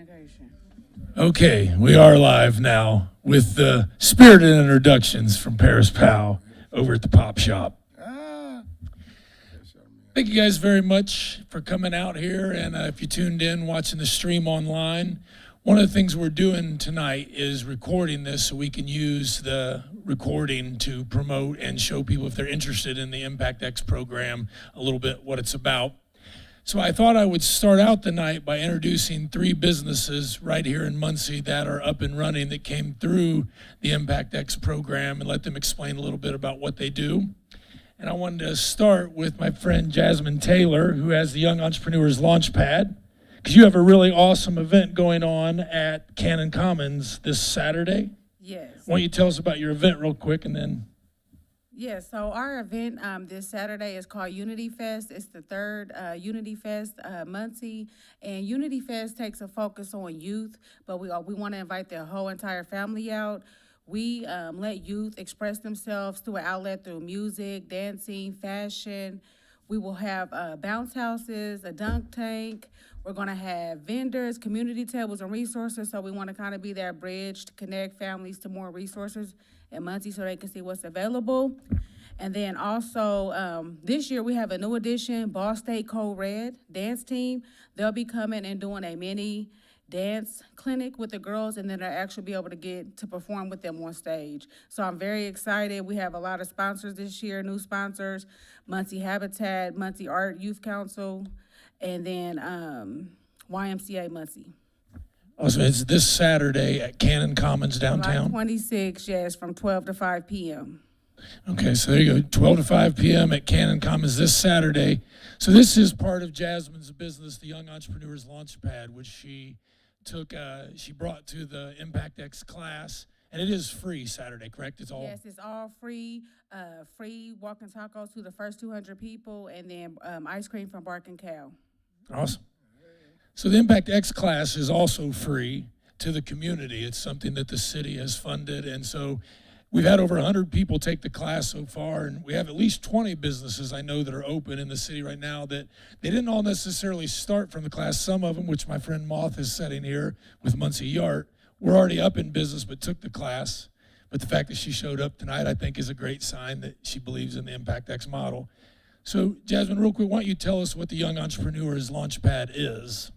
Negation. Okay, we are live now with the spirited introductions from Paris Powell over at the Pop Shop. Thank you guys very much for coming out here, and if you tuned in watching the stream online, one of the things we're doing tonight is recording this so we can use the recording to promote and show people, if they're interested in the Impact X program, a little bit what it's about. So I thought I would start out the night by introducing three businesses right here in Muncie that are up and running that came through the Impact X program, and let them explain a little bit about what they do. And I wanted to start with my friend Jasmine Taylor, who has the Young Entrepreneurs Launchpad, because you have a really awesome event going on at Cannon Commons this Saturday. Yes. Why don't you tell us about your event real quick, and then... Yes, so our event this Saturday is called Unity Fest. It's the third Unity Fest Muncie, and Unity Fest takes a focus on youth, but we want to invite their whole entire family out. We let youth express themselves through an outlet through music, dancing, fashion. We will have bounce houses, a dunk tank. We're going to have vendors, community tables, and resources, so we want to kind of be that bridge to connect families to more resources in Muncie so they can see what's available. And then also, this year we have a new addition, Ball State Code Red dance team. They'll be coming and doing a mini dance clinic with the girls, and then they'll actually be able to get to perform with them on stage. So I'm very excited. We have a lot of sponsors this year, new sponsors, Muncie Habitat, Muncie Art Youth Council, and then YMCA Muncie. Also, it's this Saturday at Cannon Commons downtown? July 26, yes, from 12 to 5 p.m. Okay, so there you go, 12 to 5 p.m. at Cannon Commons this Saturday. So this is part of Jasmine's business, the Young Entrepreneurs Launchpad, which she brought to the Impact X class, and it is free Saturday, correct? It's all? Yes, it's all free, free walking tacos to the first 200 people, and then ice cream from Bark and Cow. Awesome. So the Impact X class is also free to the community. It's something that the city has funded, and so we've had over 100 people take the class so far, and we have at least 20 businesses I know that are open in the city right now that they didn't all necessarily start from the class. Some of them, which my friend Moth is setting here with Muncie Yart, were already up in business but took the class. But the fact that she showed up tonight, I think, is a great sign that she believes in the Impact X model. So, Jasmine, real quick, why don't you tell us what the Young Entrepreneurs Launchpad is?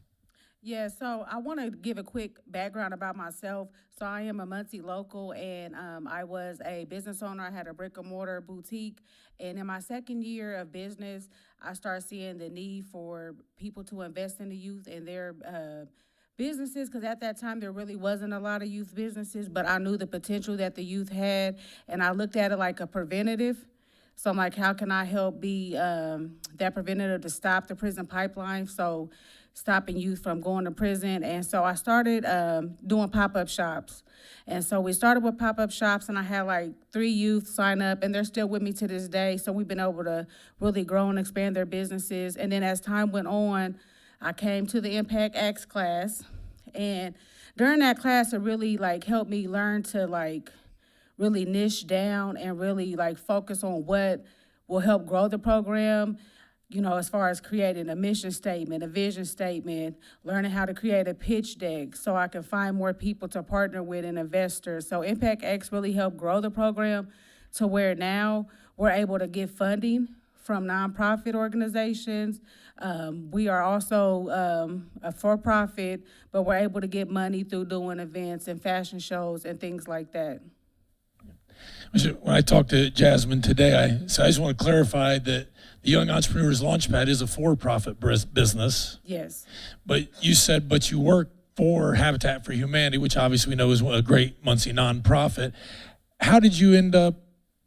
Yeah, so I want to give a quick background about myself. So I am a Muncie local, and I was a business owner. I had a brick and mortar boutique, and in my second year of business, I started seeing the need for people to invest in the youth and their businesses, because at that time there really wasn't a lot of youth businesses, but I knew the potential that the youth had, and I looked at it like a preventative. So I'm like, how can I help be that preventative to stop the prison pipeline? So stopping youth from going to prison. And so I started doing pop-up shops. And so we started with pop-up shops, and I had like 3 youth sign up, and they're still with me to this day. So we've been able to really grow and expand their businesses. And then as time went on, I came to the Impact X class. And during that class, it really like helped me learn to like really niche down and really like focus on what will help grow the program. You know, as far as creating a mission statement, a vision statement, learning how to create a pitch deck so I can find more people to partner with and investors. So Impact X really helped grow the program to where now we're able to get funding from nonprofit organizations. We are also a for-profit, but we're able to get money through doing events and fashion shows and things like that. When I talked to Jasmine today, I just want to clarify that the Young Entrepreneurs Launchpad is a for-profit business. Yes. But you said, but you work for Habitat for Humanity, which obviously we know is a great Muncie nonprofit. How did you end up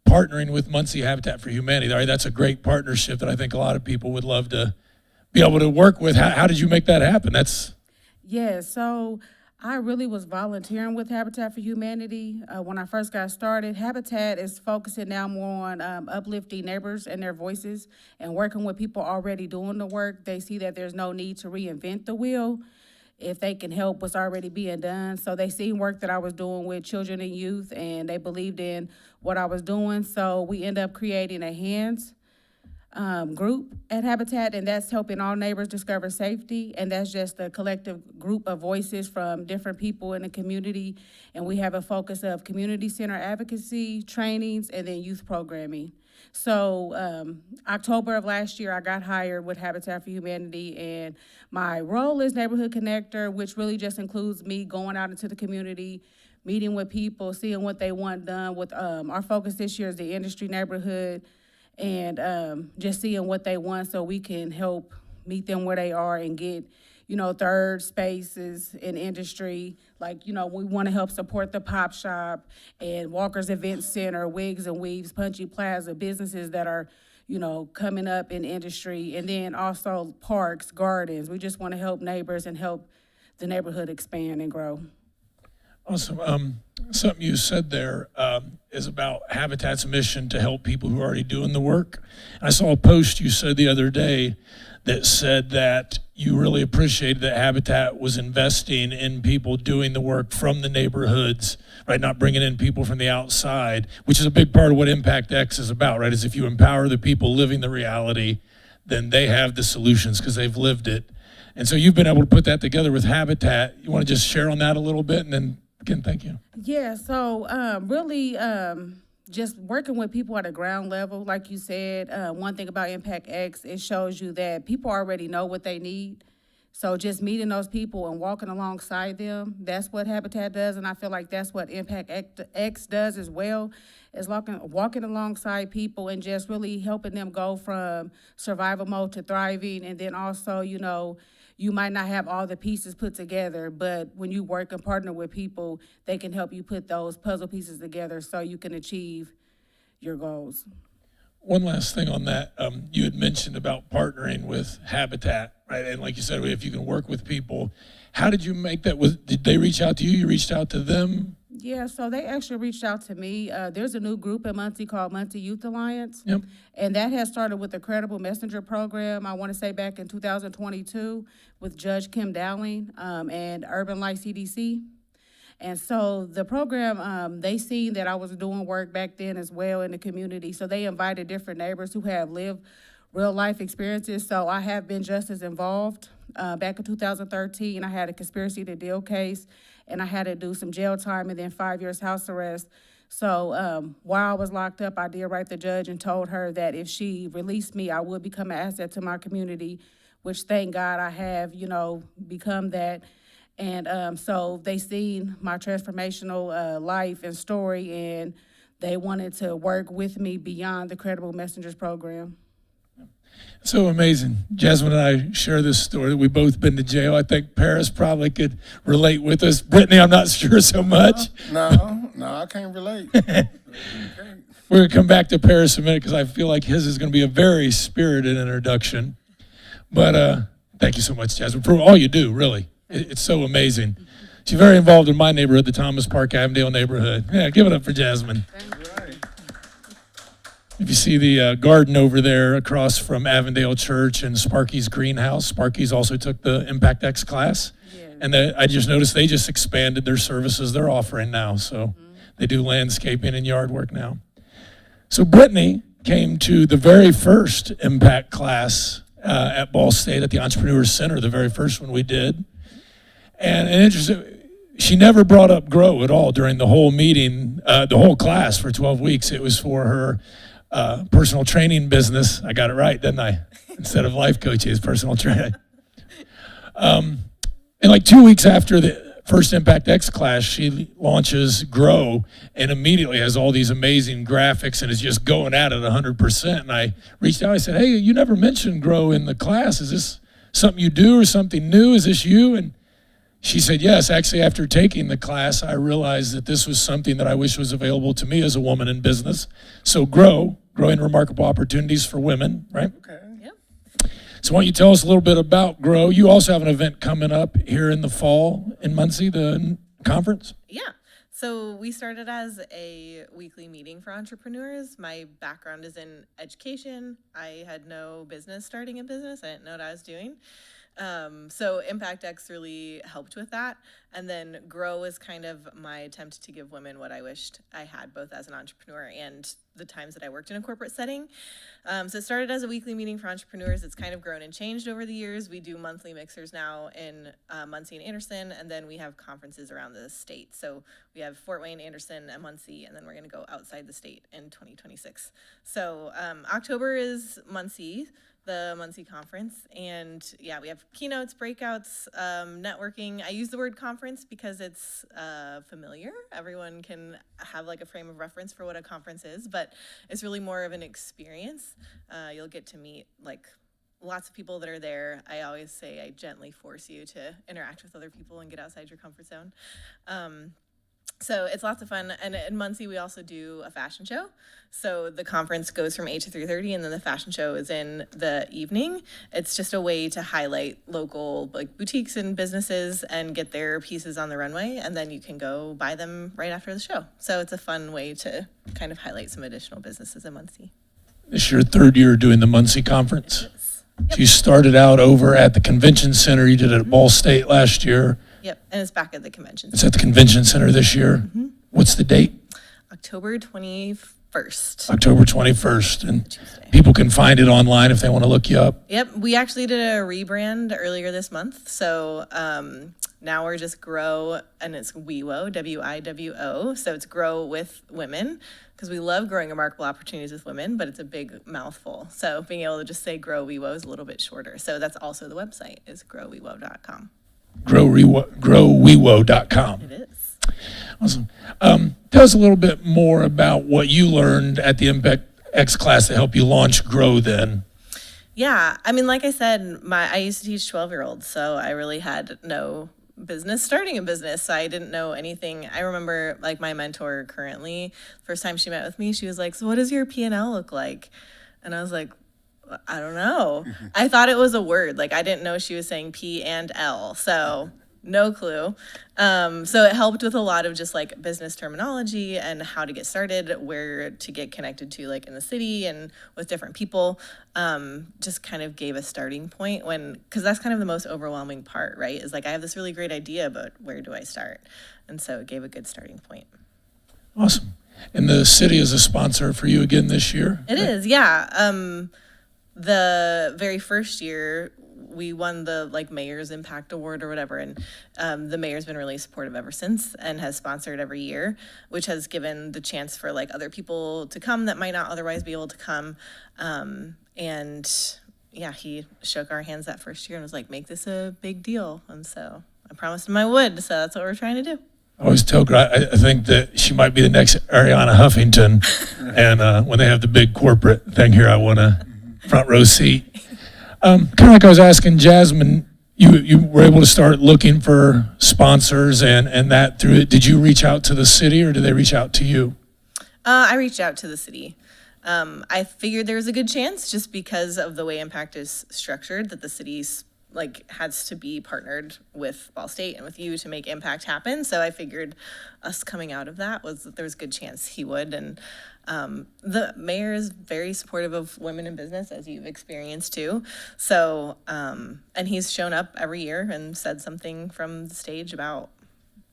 partnering with Muncie Habitat for Humanity? All right, that's a great partnership that I think a lot of people would love to be able to work with. How did you make that happen? Yeah, so I really was volunteering with Habitat for Humanity when I first got started. Habitat is focusing now more on uplifting neighbors and their voices and working with people already doing the work. They see that there's no need to reinvent the wheel if they can help what's already being done. So they seen work that I was doing with children and youth, and they believed in what I was doing. So we ended up creating a HANDS group at Habitat, and that's helping all neighbors discover safety. And that's just a collective group of voices from different people in the community. And we have a focus of community center advocacy, trainings, and then youth programming. So October of last year, I got hired with Habitat for Humanity, and my role is neighborhood connector, which really just includes me going out into the community, meeting with people, seeing what they want done. With our focus this year is the industry neighborhood, and just seeing what they want so we can help meet them where they are and get, third spaces in industry. Like, we want to help support the Pop Shop and Walker's Event Center, Wigs and Weaves, Punchy Plaza, businesses that are, coming up in industry. And then also parks, gardens. We just want to help neighbors and help the neighborhood expand and grow. Awesome. Something you said there is about Habitat's mission to help people who are already doing the work. I saw a post you said the other day that said that you really appreciated that Habitat was investing in people doing the work from the neighborhoods, right? Not bringing in people from the outside, which is a big part of what Impact X is about, right? Is if you empower the people living the reality, then they have the solutions because they've lived it. And so you've been able to put that together with Habitat. You want to just share on that a little bit, and then again, thank you. Yeah, so really just working with people at a ground level, like you said. One thing about Impact X, it shows you that people already know what they need. So just meeting those people and walking alongside them, that's what Habitat does, and I feel like that's what Impact X does as well, is walking alongside people and just really helping them go from survival mode to thriving. And then also, you might not have all the pieces put together, but when you work and partner with people, they can help you put those puzzle pieces together so you can achieve your goals. One last thing on that. You had mentioned about partnering with Habitat, right? And like you said, if you can work with people, how did you make that? Did they reach out to you? You reached out to them? Yeah, so they actually reached out to me. There's a new group in Muncie called Muncie Youth Alliance. Yep. And that has started with the Credible Messenger program, I want to say back in 2022, with Judge Kim Dowling and Urban Light CDC. And so the program, they seen that I was doing work back then as well in the community. So they invited different neighbors who have lived real life experiences. So I have been just as involved. Back in 2013, I had a conspiracy to deal case, and I had to do some jail time and then 5 years house arrest. So while I was locked up, I did write the judge and told her that if she released me, I would become an asset to my community, which thank God I have, become that. And so they seen my transformational life and story, and they wanted to work with me beyond the Credible Messengers program. So amazing. Jasmine and I share this story that we've both been to jail. I think Paris probably could relate with us. Brittany, I'm not sure so much. No, I can't relate. We're going to come back to Paris in a minute because I feel like his is going to be a very spirited introduction. But thank you so much, Jasmine, for all you do, really. It's so amazing. She's very involved in my neighborhood, the Thomas Park Avondale neighborhood. Yeah, give it up for Jasmine. If you see the garden over there across from Avondale Church and Sparky's greenhouse, Sparky's also took the Impact X class. Yeah. And I just noticed they just expanded their services they're offering now. So they do landscaping and yard work now. So Brittany came to the very first Impact class at Ball State at the Entrepreneur Center, the very first one we did. And interesting, she never brought up GROW at all during the whole meeting, the whole class for 12 weeks. It was for her personal training business. I got it right, didn't I? Instead of life coaching, it's personal training. And like 2 weeks after the first Impact X class, she launches GROW and immediately has all these amazing graphics and is just going at it 100%. And I reached out, I said, hey, you never mentioned GROW in the class. Is this something you do or something new? Is this you? And she said, yes. Actually, after taking the class, I realized that this was something that I wish was available to me as a woman in business. So GROW, Growing Remarkable Opportunities for Women, right? Okay. Yep. So why don't you tell us a little bit about GROW? You also have an event coming up here in the fall in Muncie, the conference? Yeah. So we started as a weekly meeting for entrepreneurs. My background is in education. I had no business starting a business. I didn't know what I was doing. So Impact X really helped with that. And then Grow is kind of my attempt to give women what I wished I had, both as an entrepreneur and the times that I worked in a corporate setting. So it started as a weekly meeting for entrepreneurs. It's kind of grown and changed over the years. We do monthly mixers now in Muncie and Anderson, and then we have conferences around the state. So we have Fort Wayne, Anderson, and Muncie, and then we're going to go outside the state in 2026. So October is Muncie, the Muncie conference, and yeah, we have keynotes, breakouts, networking. I use the word conference because it's familiar. Everyone can have like a frame of reference for what a conference is, but it's really more of an experience. You'll get to meet like lots of people that are there. I always say I gently force you to interact with other people and get outside your comfort zone. So it's lots of fun. And in Muncie, we also do a fashion show. So the conference goes from 8 to 3:30, and then the fashion show is in the evening. It's just a way to highlight local like boutiques and businesses and get their pieces on the runway, and then you can go buy them right after the show. So it's a fun way to kind of highlight some additional businesses in Muncie. This is your third year doing the Muncie Conference. Yep. So you started out over at the Convention Center. You did it at Ball State last year. Yep, and it's back at the convention It's center. at the Convention Center this year. What's the date? October 21st. October 21st. And Tuesday. people can find it online if they want to look you up. Yep, we actually did a rebrand earlier this month. So now we're just Grow, and it's WIWO, W-I-W-O. So it's Grow with Women, because we love growing remarkable opportunities with women, but it's a big mouthful. So being able to just say Grow WIWO is a little bit shorter. So that's also the website, is growwiwo.com. growwiwo.com. It is. Awesome. Tell us a little bit more about what you learned at the Impact X class to help you launch Grow then. Yeah, I mean, like I said, I used to teach 12-year-olds, so I really had no business starting a business. So I didn't know anything. I remember like my mentor currently, first time she met with me, she was like, so what does your P&L look like? And I was like, I don't know. I thought it was a word. Like I didn't know she was saying P and L. So no clue. So it helped with a lot of just like business terminology and how to get started, where to get connected to like in the city and with different people. Just kind of gave a starting point because that's kind of the most overwhelming part, right? Is like, I have this really great idea, but where do I start? And so it gave a good starting point. Awesome. And the city is a sponsor for you again this year? It is, yeah. The very first year, we won the like Mayor's Impact Award or whatever, and the mayor's been really supportive ever since and has sponsored every year, which has given the chance for like other people to come that might not otherwise be able to come. And yeah, he shook our hands that first year and was like, make this a big deal. And so I promised him I would, so that's what we're trying to do. I always tell I think that she might be the next Ariana Huffington. And when they have the big corporate thing here, I want a front row seat. Kind of like I was asking Jasmine, you were able to start looking for sponsors and that through it. Did you reach out to the city or did they reach out to you? I reached out to the city. I figured there was a good chance just because of the way Impact is structured that the city's like has to be partnered with Ball State and with you to make Impact happen. So I figured us coming out of that was that there was a good chance he would. And the mayor is very supportive of women in business, as you've experienced too. So, and he's shown up every year and said something from the stage about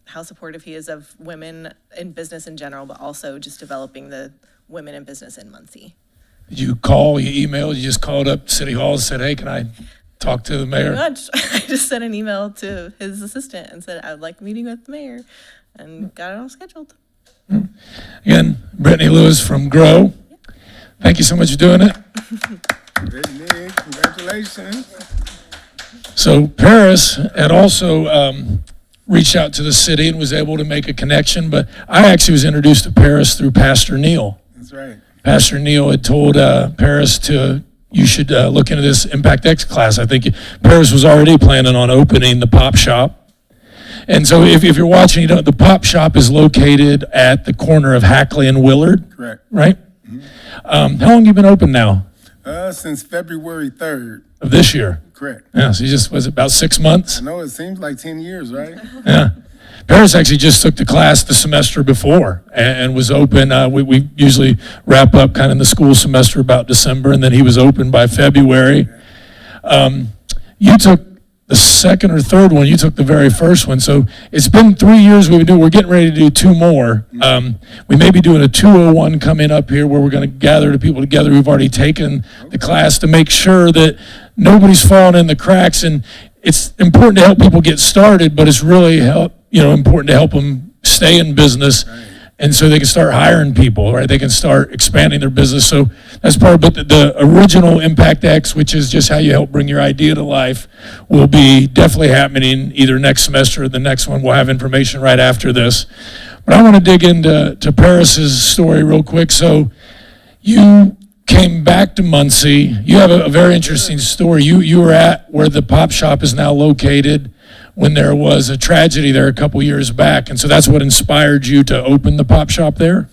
how supportive he is of women in business in general, but also just developing the women in business in Muncie. Did you call, you emailed, you just called up City Hall and said, hey, can I talk to the mayor? Pretty much. I just sent an email to his assistant and said, I would like a meeting with the mayor, and got it all scheduled. Again, Brittany Lewis from Grow. Thank you so much for doing it. Brittany, congratulations. So Paris had also reached out to the city and was able to make a connection, but I actually was introduced to Paris through Pastor Neil. That's right. Pastor Neil had told Paris you should look into this Impact X class. I think Paris was already planning on opening the Pop Shop. And so if you're watching, you know, the Pop Shop is located at the corner of Hackley and Willard, Correct. right? How long have you been open now Since February 3rd. of this year? Correct. Yeah, so you just, was it about 6 months? I know it seems like 10 years, right? Yeah. Paris actually just took the class the semester before and was open. We usually wrap up kind of the school semester about December, and then he was open by February. You took the second or third one. You took the very first one. So it's been 3 years we've been doing. We're getting ready to do 2 more. We may be doing a 201 coming up here where we're going to gather the people together who've already taken the class to make sure that nobody's falling in the cracks. And it's important to help people get started, but it's really important to help them stay in business. And so they can start hiring people, right? They can start expanding their business. So that's part of it. The original Impact X, which is just how you help bring your idea to life, will be definitely happening either next semester or the next one. We'll have information right after this. But I want to dig into Paris's story real quick. So you came back to Muncie. You have a very interesting story. You were at where the Pop Shop is now located when there was a tragedy there a couple years back. And so that's what inspired you to open the Pop Shop there?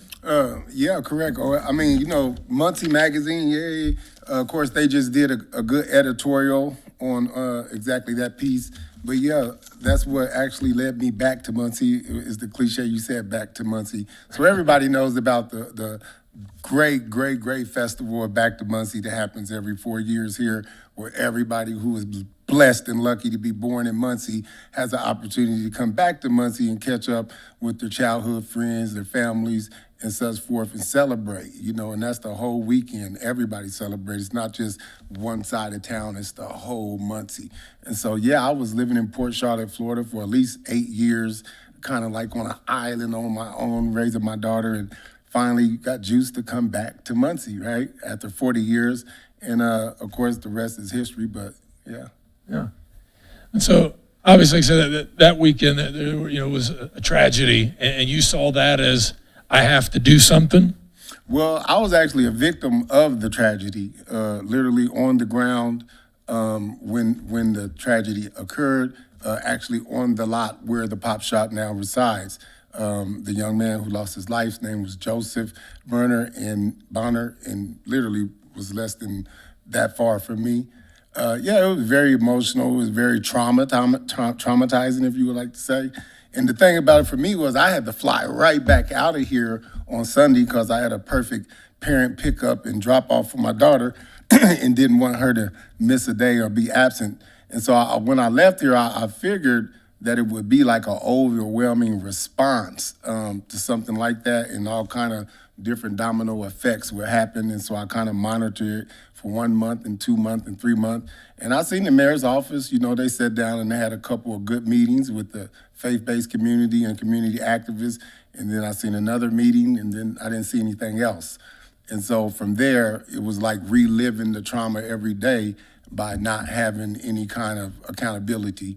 Yeah, correct. I mean, Muncie Magazine, yay. Of course, they just did a good editorial on exactly that piece. But yeah, that's what actually led me back to Muncie, is the cliche you said, back to Muncie. So everybody knows about the great festival of Back to Muncie that happens every 4 years here, where everybody who is blessed and lucky to be born in Muncie has the opportunity to come back to Muncie and catch up with their childhood friends, their families, and such forth, and celebrate, and that's the whole weekend. Everybody celebrates. It's not just one side of town, it's the whole Muncie. And so, yeah, I was living in Port Charlotte, Florida for at least 8 years, kind of like on an island on my own, raising my daughter, and finally got juiced to come back to Muncie, right, after 40 years. And, of course, the rest is history, but, yeah. Yeah. And so, obviously, like I said, that weekend, there was a tragedy, and you saw that as, I have to do something? Well, I was actually a victim of the tragedy, literally on the ground when the tragedy occurred, actually on the lot where the Pop Shop now resides. The young man who lost his life, his name was Joseph Bonner, and literally was less than that far from me. Yeah, it was very emotional. It was very traumatizing, if you would like to say. And the thing about it for me was I had to fly right back out of here on Sunday because I had a perfect parent pickup and drop off for my daughter and didn't want her to miss a day or be absent. And so when I left here, I figured that it would be like an overwhelming response to something like that, and all kind of different domino effects would happen. And so I kind of monitored it for 1 month and 2 months and 3 months. And I seen the mayor's office, they sat down and they had a couple of good meetings with the faith-based community and community activists. And then I seen another meeting, and then I didn't see anything else. And so from there, it was like reliving the trauma every day by not having any kind of accountability,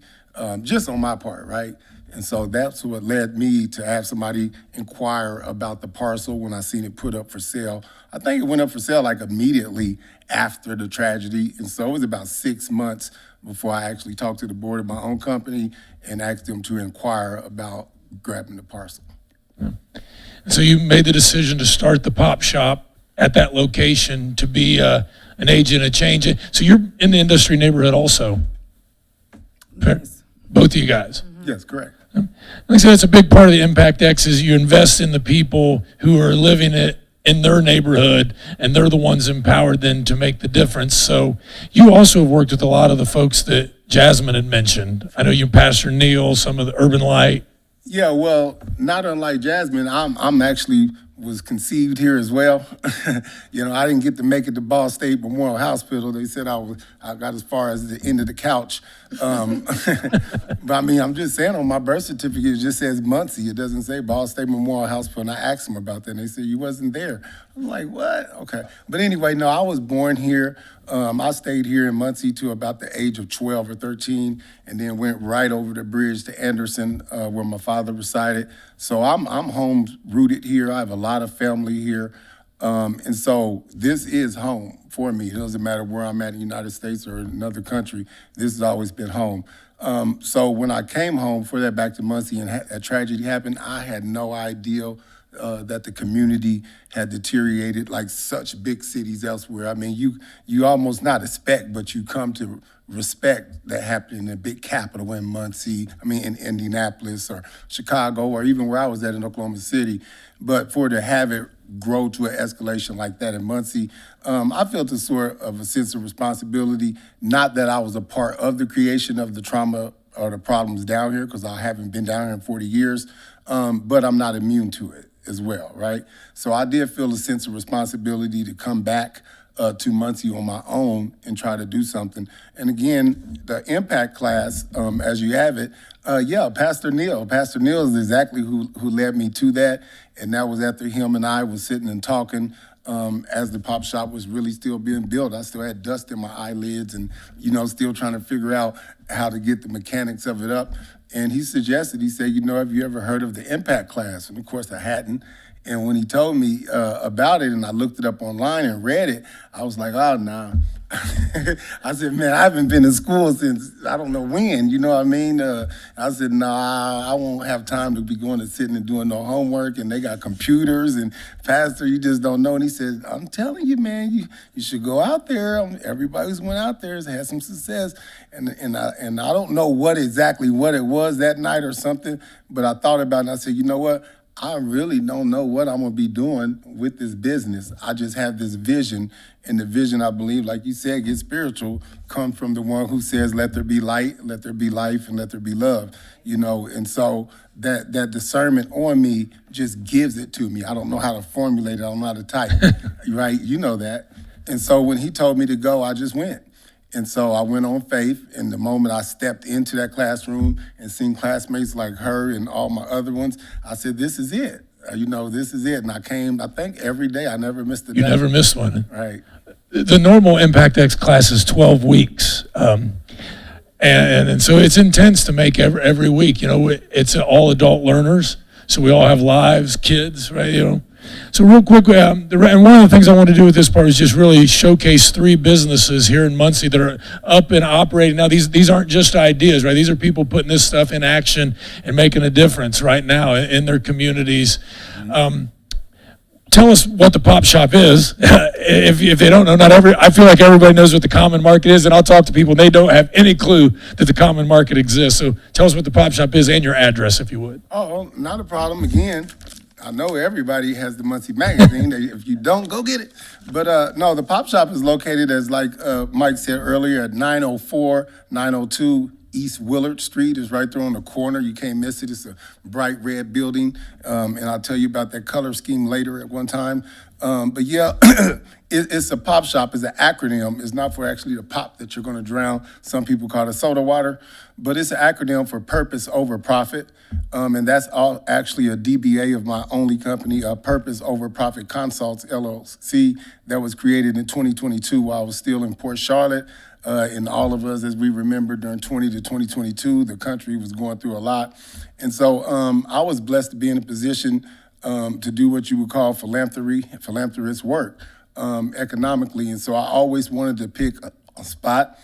just on my part, right? And so that's what led me to have somebody inquire about the parcel when I seen it put up for sale. I think it went up for sale like immediately after the tragedy. And so it was about 6 months before I actually talked to the board of my own company and asked them to inquire about grabbing the parcel. Yeah. So you made the decision to start the Pop Shop at that location to be an agent of change. So you're in the industry neighborhood also? Yes. Both of you guys? Yes, correct. Like I said, it's a big part of the Impact X is you invest in the people who are living it in their neighborhood, and they're the ones empowered then to make the difference. So you also have worked with a lot of the folks that Jasmine had mentioned. I know you, Pastor Neil, some of the Urban Light. Yeah, well, not unlike Jasmine, I'm actually was conceived here as well. I didn't get to make it to Ball State Memorial Hospital. They said I got as far as the end of the couch. But I mean, I'm just saying, on my birth certificate, it just says Muncie. It doesn't say Ball State Memorial Hospital. And I asked them about that, and they said, you wasn't there. I'm like, what? Okay. But anyway, no, I was born here. I stayed here in Muncie to about the age of 12 or 13, and then went right over the bridge to Anderson, where my father resided. So I'm home rooted here. I have a lot of family here. And so this is home for me. It doesn't matter where I'm at in the United States or another country. This has always been home. So when I came home for that back to Muncie and a tragedy happened, I had no idea that the community had deteriorated like such big cities elsewhere. I mean, you almost not expect, but you come to respect that happened in a big capital in Muncie, in Indianapolis or Chicago, or even where I was at in Oklahoma City. But for to have it grow to an escalation like that in Muncie. I felt a sort of a sense of responsibility, not that I was a part of the creation of the trauma or the problems down here, because I haven't been down here in 40 years, but I'm not immune to it as well, right? So I did feel a sense of responsibility to come back to Muncie on my own and try to do something. And again, the impact class, as you have it, Pastor Neil. Pastor Neil is exactly who led me to that. And that was after him and I was sitting and talking as the pop shop was really still being built. I still had dust in my eyelids and, still trying to figure out how to get the mechanics of it up. And he said, have you ever heard of the impact class? And of course I hadn't. And when he told me about it and I looked it up online and read it, I was like, oh, nah. I said, man, I haven't been in school since I don't know when, you know what I mean? I said, nah, I won't have time to be going to sitting and doing no homework, and they got computers, and Pastor, you just don't know. And he said, I'm telling you, man, you should go out there. Everybody who's went out there has had some success. And I don't know exactly what it was that night or something, but I thought about it and I said, you know what? I really don't know what I'm gonna be doing with this business. I just have this vision, and the vision, I believe, like you said, gets spiritual, comes from the one who says, let there be light, let there be life, and let there be love, and so that discernment on me just gives it to me. I don't know how to formulate it, I don't know how to type, right? You know that. And so when he told me to go, I just went. And so I went on faith, and the moment I stepped into that classroom and seen classmates like her and all my other ones, I said, this is it. This is it. And I came, I think, every day. I never missed a day. You never missed one. Right. The normal Impact X class is 12 weeks. And so it's intense to make every week. It's all adult learners. So we all have lives, kids, right? So real quick, and one of the things I want to do with this part is just really showcase 3 businesses here in Muncie that are up and operating. Now, these aren't just ideas, right? These are people putting this stuff in action and making a difference right now in their communities. Tell us what the Pop Shop is. If they don't know, I feel like everybody knows what the Common Market is, and I'll talk to people and they don't have any clue that the Common Market exists. So tell us what the Pop Shop is and your address, if you would. Oh, not a problem. Again, I know everybody has the Muncie Magazine. If you don't, go get it. But no, the Pop Shop is located, as like Mike said earlier, at 902 East Willard Street. Is right there on the corner. You can't miss it. It's a bright red building. And I'll tell you about that color scheme later at one time. But yeah, it's a pop shop. It's an acronym. It's not for actually the pop that you're going to drown. Some people call it soda water. But it's an acronym for Purpose Over Profit. And that's all actually a DBA of my only company, Purpose Over Profit Consults, LLC, that was created in 2022 while I was still in Port Charlotte. And all of us, as we remember, during 20 to 2022, the country was going through a lot. And so I was blessed to be in a position to do what you would call philanthropist work economically. And so I always wanted to pick a spot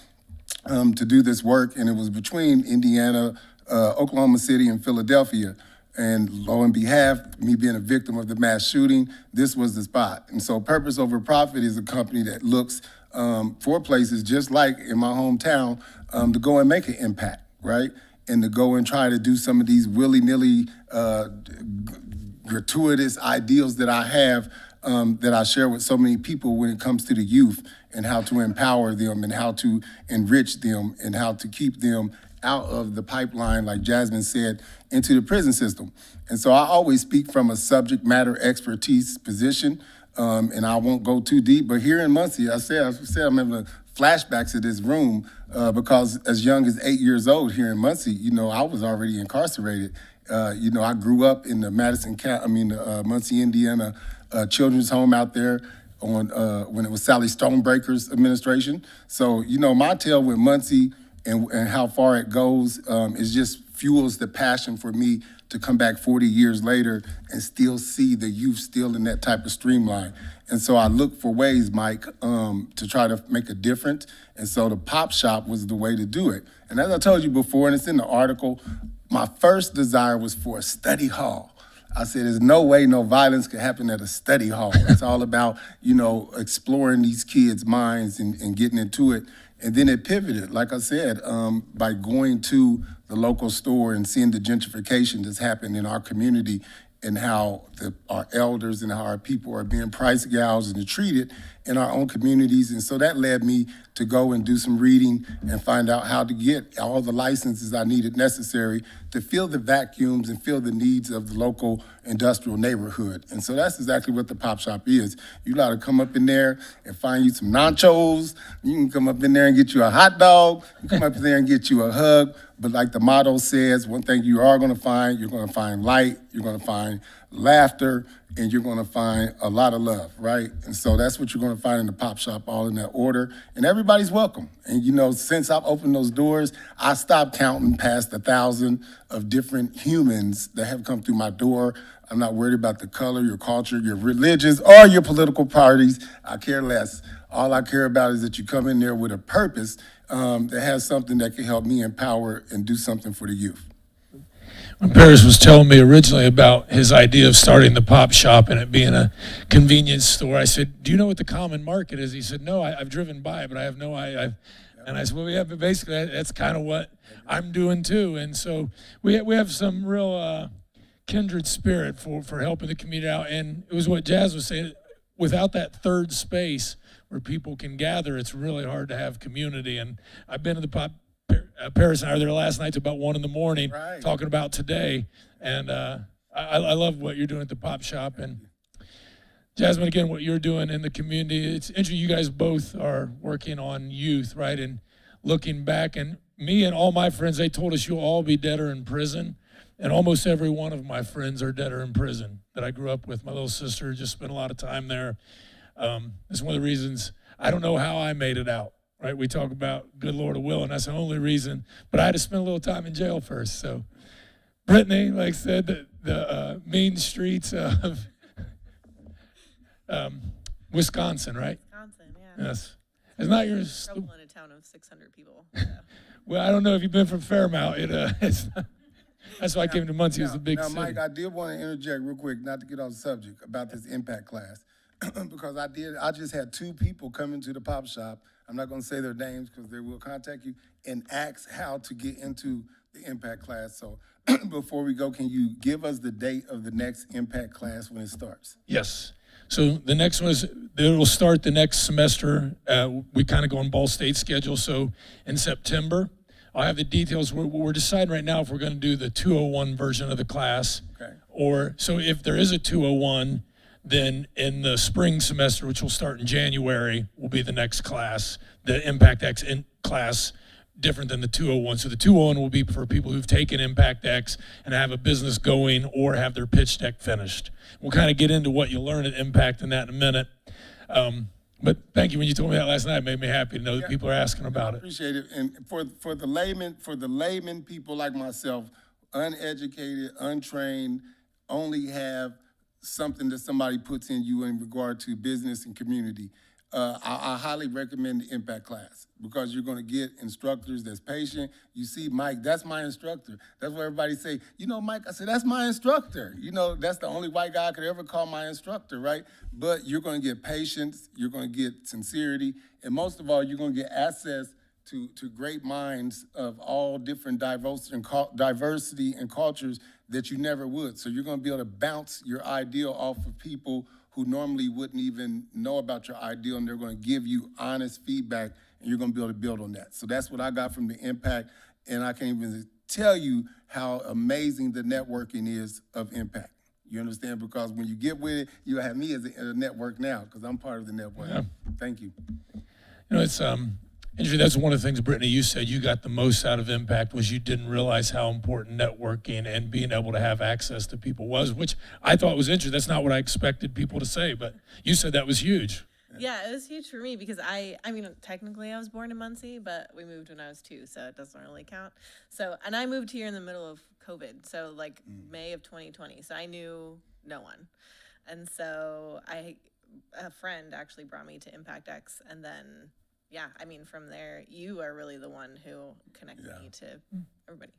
to do this work, and it was between Indiana, Oklahoma City, and Philadelphia. And lo and behalf, me being a victim of the mass shooting, this was the spot. And so Purpose Over Profit is a company that looks for places just like in my hometown to go and make an impact, right? And to go and try to do some of these willy-nilly gratuitous ideals that I have that I share with so many people when it comes to the youth and how to empower them and how to enrich them and how to keep them out of the pipeline, like Jasmine said, into the prison system. And so I always speak from a subject matter expertise position, and I won't go too deep, but here in Muncie, I said I'm having flashbacks of this room because as young as 8 years old here in Muncie, I was already incarcerated. I grew up in the Muncie, Indiana children's home out there on when it was Sally Stonebreaker's administration. So, my tale with Muncie and how far it goes is just fuels the passion for me to come back 40 years later and still see the youth still in that type of streamline. And so I look for ways, Mike, to try to make a difference. And so the Pop Shop was the way to do it. And as I told you before, and it's in the article, my first desire was for a study hall. I said, there's no way no violence could happen at a study hall. It's all about, exploring these kids' minds and getting into it. And then it pivoted, like I said, by going to the local store and seeing the gentrification that's happened in our community and how our elders and how our people are being price gouged and treated in our own communities. And so that led me to go and do some reading and find out how to get all the licenses I needed necessary to fill the vacuums and fill the needs of the local industrial neighborhood. And so that's exactly what the Pop Shop is. You got to come up in there and find you some nachos. You can come up in there and get you a hot dog. You come up in there and get you a hug. But like the motto says, one thing you are going to find, you're going to find light, you're going to find laughter, and you're going to find a lot of love, right? And so that's what you're going to find in the Pop Shop, all in that order. And everybody's welcome. And you know, since I've opened those doors, I stopped counting past 1,000 of different humans that have come through my door. I'm not worried about the color, your culture, your religions, or your political parties. I care less. All I care about is that you come in there with a purpose that has something that can help me empower and do something for the youth. When Paris was telling me originally about his idea of starting the Pop Shop and it being a convenience store, I said, do you know what the common market is? He said, no, I've driven by it, but I have no idea. And I said, well, yeah, but basically that's kind of what I'm doing too. And so we have some real kindred spirit for helping the community out. And it was what Jazz was saying, without that third space where people can gather, it's really hard to have community. And I've been to the Paris and I were there last night to about 1 a.m, Right. talking about today. And I love what you're doing at the Pop Shop. And Jasmine, again, what you're doing in the community, it's interesting. You guys both are working on youth, right? And looking back, and me and all my friends, they told us you'll all be dead or in prison. And almost every one of my friends are dead or in prison that I grew up with. My little sister just spent a lot of time there. It's one of the reasons I don't know how I made it out, right? We talk about good Lord of will, and that's the only reason. But I had to spend a little time in jail first. So Brittany, like I said, the mean streets of Wisconsin, right? Wisconsin, yeah. Yes. It's not yours. Trouble in a town of 600 people. So. Well, I don't know if you've been from Fairmount. It's not, that's why I came to Muncie. It was a big now, city. Mike, I did want to interject real quick, not to get off the subject, about this impact class. Because I just had 2 people come into the Pop Shop. I'm not going to say their names because they will contact you and ask how to get into the impact class. So before we go, can you give us the date of the next impact class when it starts? Yes. So the next one is, it will start the next semester. We kind of go on Ball State schedule. So in September, I'll have the details. We're deciding right now if we're going to do the 201 version of the class. Okay. Or, so if there is a 201, then in the spring semester, which will start in January, will be the next class, the Impact X class, different than the 201. So the 201 will be for people who've taken Impact X and have a business going or have their pitch deck finished. We'll kind of get into what you learn at Impact in that in a minute. But thank you. When you told me that last night, it made me happy to know that people are asking about it. Appreciate it. And for the layman people like myself, uneducated, untrained, only have something that somebody puts in you in regard to business and community. I highly recommend the impact class because you're going to get instructors that's patient. You see, Mike, that's my instructor. That's what everybody say. You know, Mike, I said, that's my instructor. You know, that's the only white guy I could ever call my instructor, right? But you're going to get patience. You're going to get sincerity. And most of all, you're going to get access to great minds of all different diversity and cultures that you never would. So you're going to be able to bounce your ideal off of people who normally wouldn't even know about your ideal, and they're going to give you honest feedback, and you're going to be able to build on that. So that's what I got from the impact, and I can't even tell you how amazing the networking is of impact. You understand? Because when you get with it, you have me as a network now, because I'm part of the network. Yeah. Thank you. You know, it's interesting. That's one of the things, Brittany, you said you got the most out of Impact was you didn't realize how important networking and being able to have access to people was, which I thought was interesting. That's not what I expected people to say, but you said that was huge. Yeah, it was huge for me because I mean, technically I was born in Muncie, but we moved when I was 2, so it doesn't really count. So, and I moved here in the middle of COVID, so like May of 2020, so I knew no one. And so a friend actually brought me to Impact X, and then, yeah, I mean, from there, you are really the one who connected me to everybody.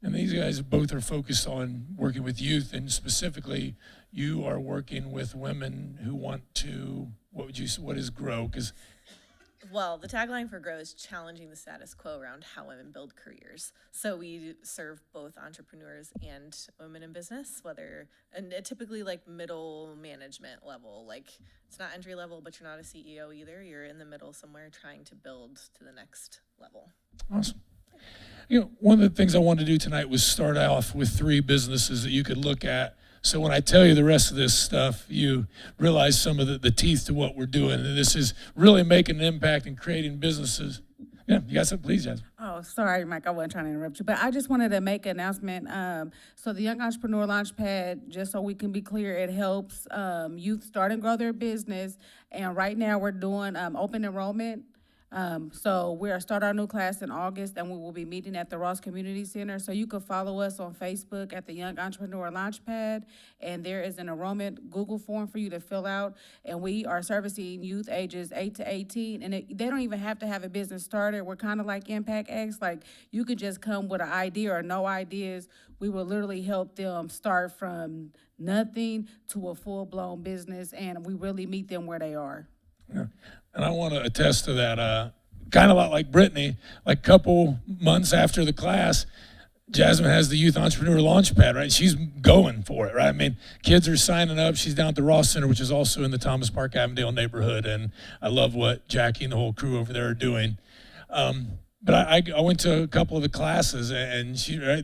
And these guys both are focused on working with youth, and specifically, you are working with women who want to, what is GROW? Because Well, the tagline for Grow is challenging the status quo around how women build careers. So we serve both entrepreneurs and women in business, and typically like middle management level. Like it's not entry level, but you're not a CEO either. You're in the middle somewhere trying to build to the next level. Awesome. One of the things I wanted to do tonight was start off with 3 businesses that you could look at. So when I tell you the rest of this stuff, you realize some of the teeth to what we're doing. And this is really making an impact and creating businesses. Yeah, you got something, please, Jasmine. Oh, sorry, Mike, I wasn't trying to interrupt you, but I just wanted to make an announcement. So the Young Entrepreneur Launchpad, just so we can be clear, it helps youth start and grow their business. And right now we're doing open enrollment. So we'll start our new class in August, and we will be meeting at the Ross Community Center. So you can follow us on Facebook at the Young Entrepreneur Launchpad, and there is an enrollment Google form for you to fill out. And we are servicing youth ages 8 to 18, and they don't even have to have a business started. We're kind of like Impact X, like you could just come with an idea or no ideas. We will literally help them start from nothing to a full-blown business, and we really meet them where they are. Yeah. And I want to attest to that. Kind of a lot like Brittany, like a couple months after the class, Jasmine has the Youth Entrepreneur Launchpad, right? She's going for it, right? I mean, kids are signing up. She's down at the Ross Center, which is also in the Thomas Park Avondale neighborhood. And I love what Jackie and the whole crew over there are doing. But I went to a couple of the classes, and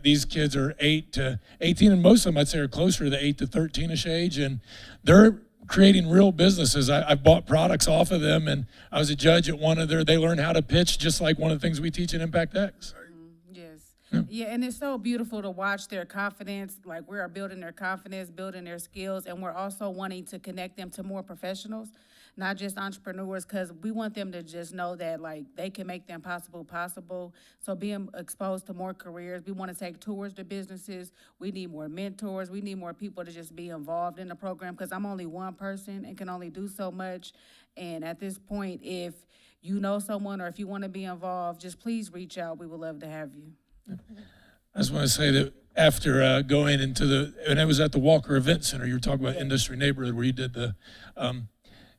these kids are 8 to 18, and most of them I'd say are closer to the 8 to 13-ish age, and they're creating real businesses. I've bought products off of them, and I was a judge at one of they learn how to pitch just like one of the things we teach in Impact X. Yes. Yeah, and it's so beautiful to watch their confidence. Like we are building their confidence, building their skills, and we're also wanting to connect them to more professionals, not just entrepreneurs, because we want them to just know that like they can make the impossible. So being exposed to more careers, we want to take tours to businesses. We need more mentors. We need more people to just be involved in the program, because I'm only one person and can only do so much. And at this point, if you know someone or if you want to be involved, just please reach out. We would love to have you. I just want to say that after going into and I was at the Walker Event Center, you were talking about Industry Neighborhood where you did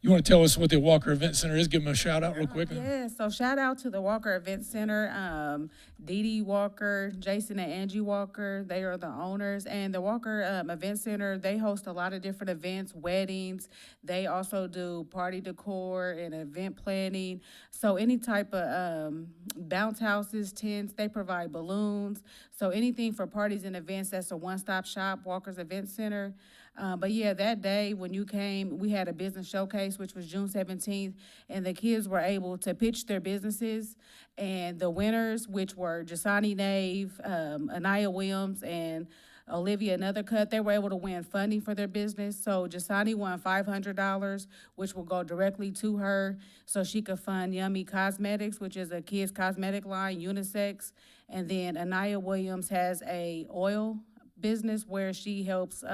you want to tell us what the Walker Event Center is? Give them a shout out real quick. Yeah, so shout out to the Walker Event Center, Dee Dee Walker, Jason and Angie Walker, they are the owners. And the Walker Event Center, they host a lot of different events, weddings. They also do party decor and event planning. So any type of bounce houses, tents, they provide balloons. So anything for parties and events, that's a one-stop shop, Walker's Event Center. But yeah, that day when you came, we had a business showcase, which was June 17th, and the kids were able to pitch their businesses. And the winners, which were Jasani Nave, Anaya Williams, and Olivia Another Cut, they were able to win funding for their business. So Jasani won $500, which will go directly to her so she could fund Yummy Cosmetics, which is a kids' cosmetic line, unisex. And then Anaya Williams has a oil business where she helps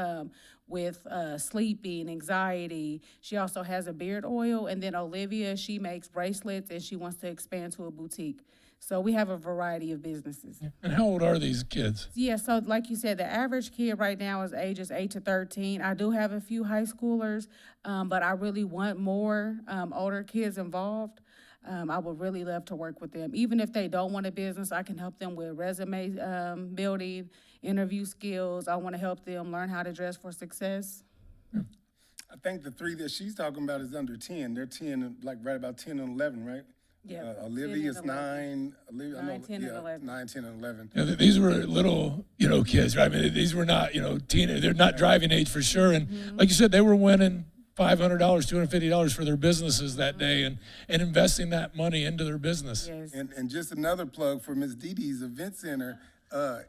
with sleeping, anxiety. She also has a beard oil. And then Olivia, she makes bracelets and she wants to expand to a boutique. So we have a variety of businesses. And how old are these kids? Yeah, so like you said, the average kid right now is ages 8 to 13. I do have a few high schoolers, but I really want more older kids involved. I would really love to work with them. Even if they don't want a business, I can help them with resume building, interview skills. I want to help them learn how to dress for success. I think the 3 that she's talking about is under 10. They're 10, like right about 10 and 11, right? Yeah. Olivia's 10 and 11. 9. Olivia, 9, 10, and 11. 9, 10, and 11. You know, these were little, kids, right? I mean, these were not, teenagers. They're not driving age for sure. And like you said, they were winning $500, $250 for their businesses that day and investing that money into their business. Yes. And just another plug for Miss Dee Dee's Event Center.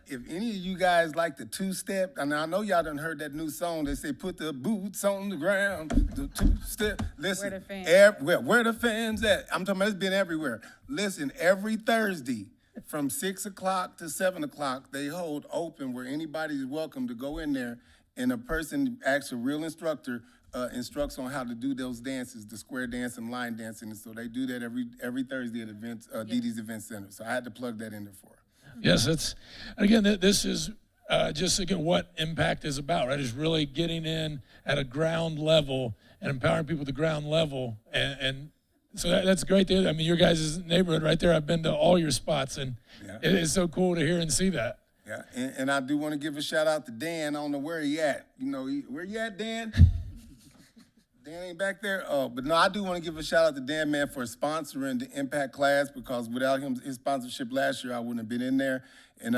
If any of you guys like the two-step, and I know y'all done heard that new song. They say, put the boots on the ground, the two-step. Listen, Where the fans where the fans at? I'm talking about it's been everywhere. Listen, every Thursday from 6 o'clock to 7 o'clock, they hold open where anybody's welcome to go in there, and a person, actually a real instructor, instructs on how to do those dances, the square dance and line dancing. And so they do that every Thursday at Dee Dee's Event Center. So I had to plug that in there for her. Yes, this is just again what Impact is about, right? Is really getting in at a ground level and empowering people at the ground level and So that's great. I mean, your guys' neighborhood right there, I've been to all your spots, and Yeah. it is so cool to hear and see that. Yeah, and I do want to give a shout out to Dan. I don't know where he at. You know, where you at, Dan? Dan ain't back there. Oh, but no, I do want to give a shout out to Dan, man, for sponsoring the Impact class, because without his sponsorship last year, I wouldn't have been in there. And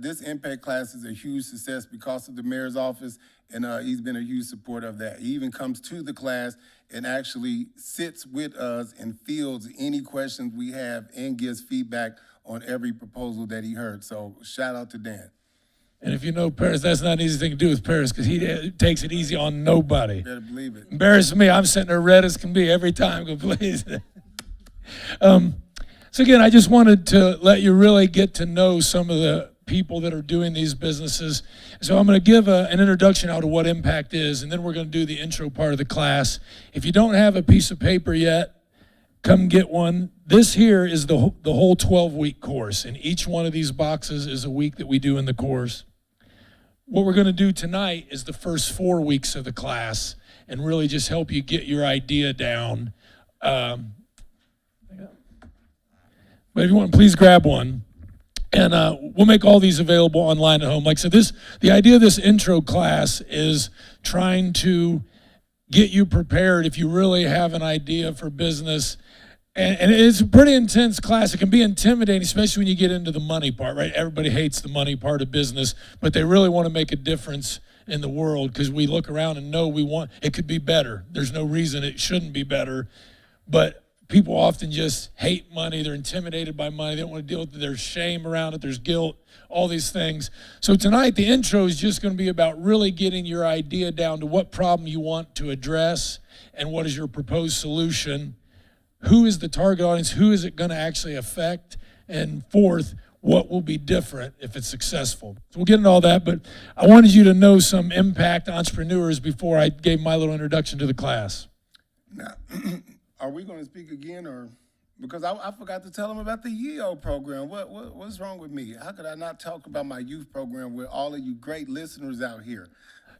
this Impact class is a huge success because of the mayor's office, and he's been a huge supporter of that. He even comes to the class and actually sits with us and fields any questions we have and gives feedback on every proposal that he heard. So shout out to Dan. And if you know Paris, that's not an easy thing to do with Paris, because he takes it easy on nobody. Better believe it. Embarrassing me, I'm sitting there red as can be every time. Go, please. So again, I just wanted to let you really get to know some of the people that are doing these businesses. So I'm going to give an introduction out of what Impact is, and then we're going to do the intro part of the class. If you don't have a piece of paper yet, come get one. This here is the whole 12-week course, and each one of these boxes is a week that we do in the course. What we're going to do tonight is the first 4 weeks of the class and really just help you get your idea down. But if you want, please grab one. And we'll make all these available online at home. Like I said, the idea of this intro class is trying to get you prepared if you really have an idea for business. And it's a pretty intense class. It can be intimidating, especially when you get into the money part, right? Everybody hates the money part of business, but they really want to make a difference in the world, because we look around and know it could be better. There's no reason it shouldn't be better, but people often just hate money. They're intimidated by money. They don't want to deal with it. There's shame around it. There's guilt, all these things. So tonight, the intro is just going to be about really getting your idea down to what problem you want to address and what is your proposed solution. Who is the target audience? Who is it going to actually affect? And fourth, what will be different if it's successful? So we'll get into all that, but I wanted you to know some Impact entrepreneurs before I gave my little introduction to the class. Now, are we going to speak again, or because I forgot to tell them about the YEO program? What's wrong with me? How could I not talk about my youth program with all of you great listeners out here?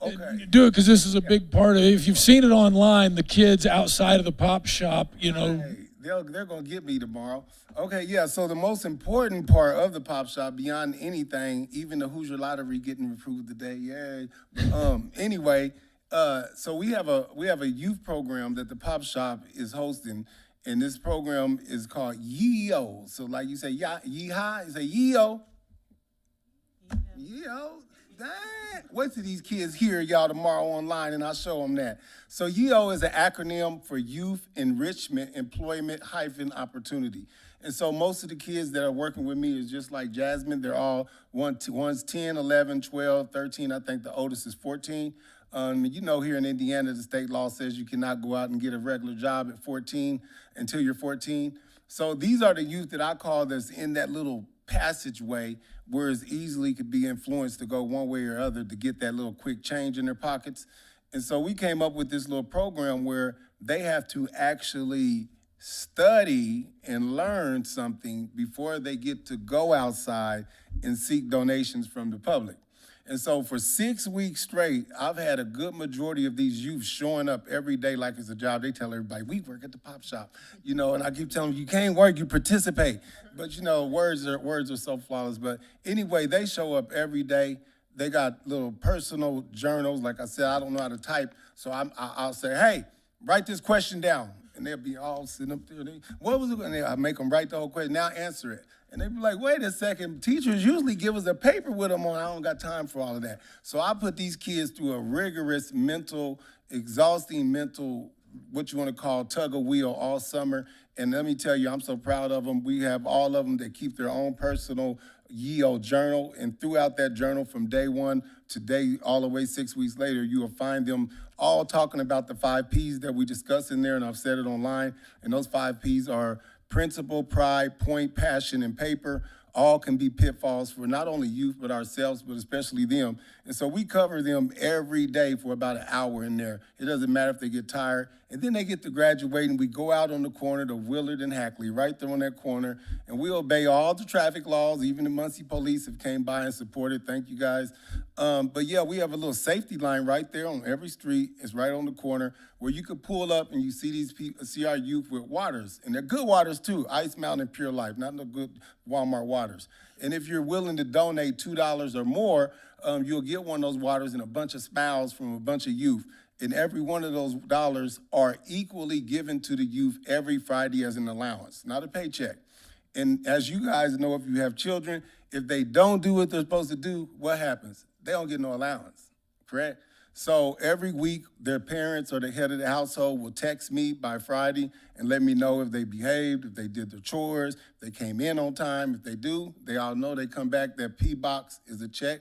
Okay. Do it, because this is a big part of it. If you've seen it online, the kids outside of the pop shop, you know. Hey, they're going to get me tomorrow. Okay, yeah, so the most important part of the pop shop, beyond anything, even the Hoosier Lottery getting approved today, yay. Anyway, so we have a youth program that the pop shop is hosting, and this program is called YEO. So like you say, yeehaw, you say YEO. YEO. Dang. Wait till these kids hear y'all tomorrow online, and I'll show them that. So YEO is an acronym for Youth Enrichment Employment Opportunity. And so most of the kids that are working with me is just like Jasmine. They're all one's 10, 11, 12, 13. I think the oldest is 14. You know, here in Indiana, the state law says you cannot go out and get a regular job at 14 until you're 14. So these are the youth that I call that's in that little passageway where it easily could be influenced to go one way or other to get that little quick change in their pockets. And so we came up with this little program where they have to actually study and learn something before they get to go outside and seek donations from the public. And so for 6 weeks straight, I've had a good majority of these youth showing up every day like it's a job. They tell everybody, we work at the pop shop, you know, and I keep telling them, you can't work, you participate. But, you know, words are so flawless. But anyway, they show up every day. They got little personal journals. Like I said, I don't know how to type. So I'll say, hey, write this question down. And they'll be all sitting up there. What was it? And I make them write the whole question. Now answer it. And they be like, wait a second, teachers usually give us a paper with them on. I don't got time for all of that. So I put these kids through a rigorous exhausting mental, what you want to call tug of wheel all summer. And let me tell you, I'm so proud of them. We have all of them that keep their own personal YEO journal. And throughout that journal from day one to day, all the way 6 weeks later, you will find them all talking about the 5 Ps that we discuss in there. And I've said it online. And those 5 Ps are principle, pride, point, passion, and paper. All can be pitfalls for not only youth, but ourselves, but especially them. And so we cover them every day for about an hour in there. It doesn't matter if they get tired. And then they get to graduate, and we go out on the corner to Willard and Hackley, right there on that corner, and we obey all the traffic laws. Even the Muncie police have came by and supported. Thank you, guys. But yeah, we have a little safety line right there on every street. It's right on the corner. where you could pull up and you see these people, see our youth with waters, and they're good waters too, Ice Mountain and Pure Life, not no good Walmart waters. And if you're willing to donate $2 or more, you'll get one of those waters and a bunch of smiles from a bunch of youth. And every one of those dollars are equally given to the youth every Friday as an allowance, not a paycheck. And as you guys know, if you have children, if they don't do what they're supposed to do, what happens? They don't get no allowance, correct? So every week, their parents or the head of the household will text me by Friday and let me know if they behaved, if they did their chores, if they came in on time. If they do, they all know they come back. That P box is a check.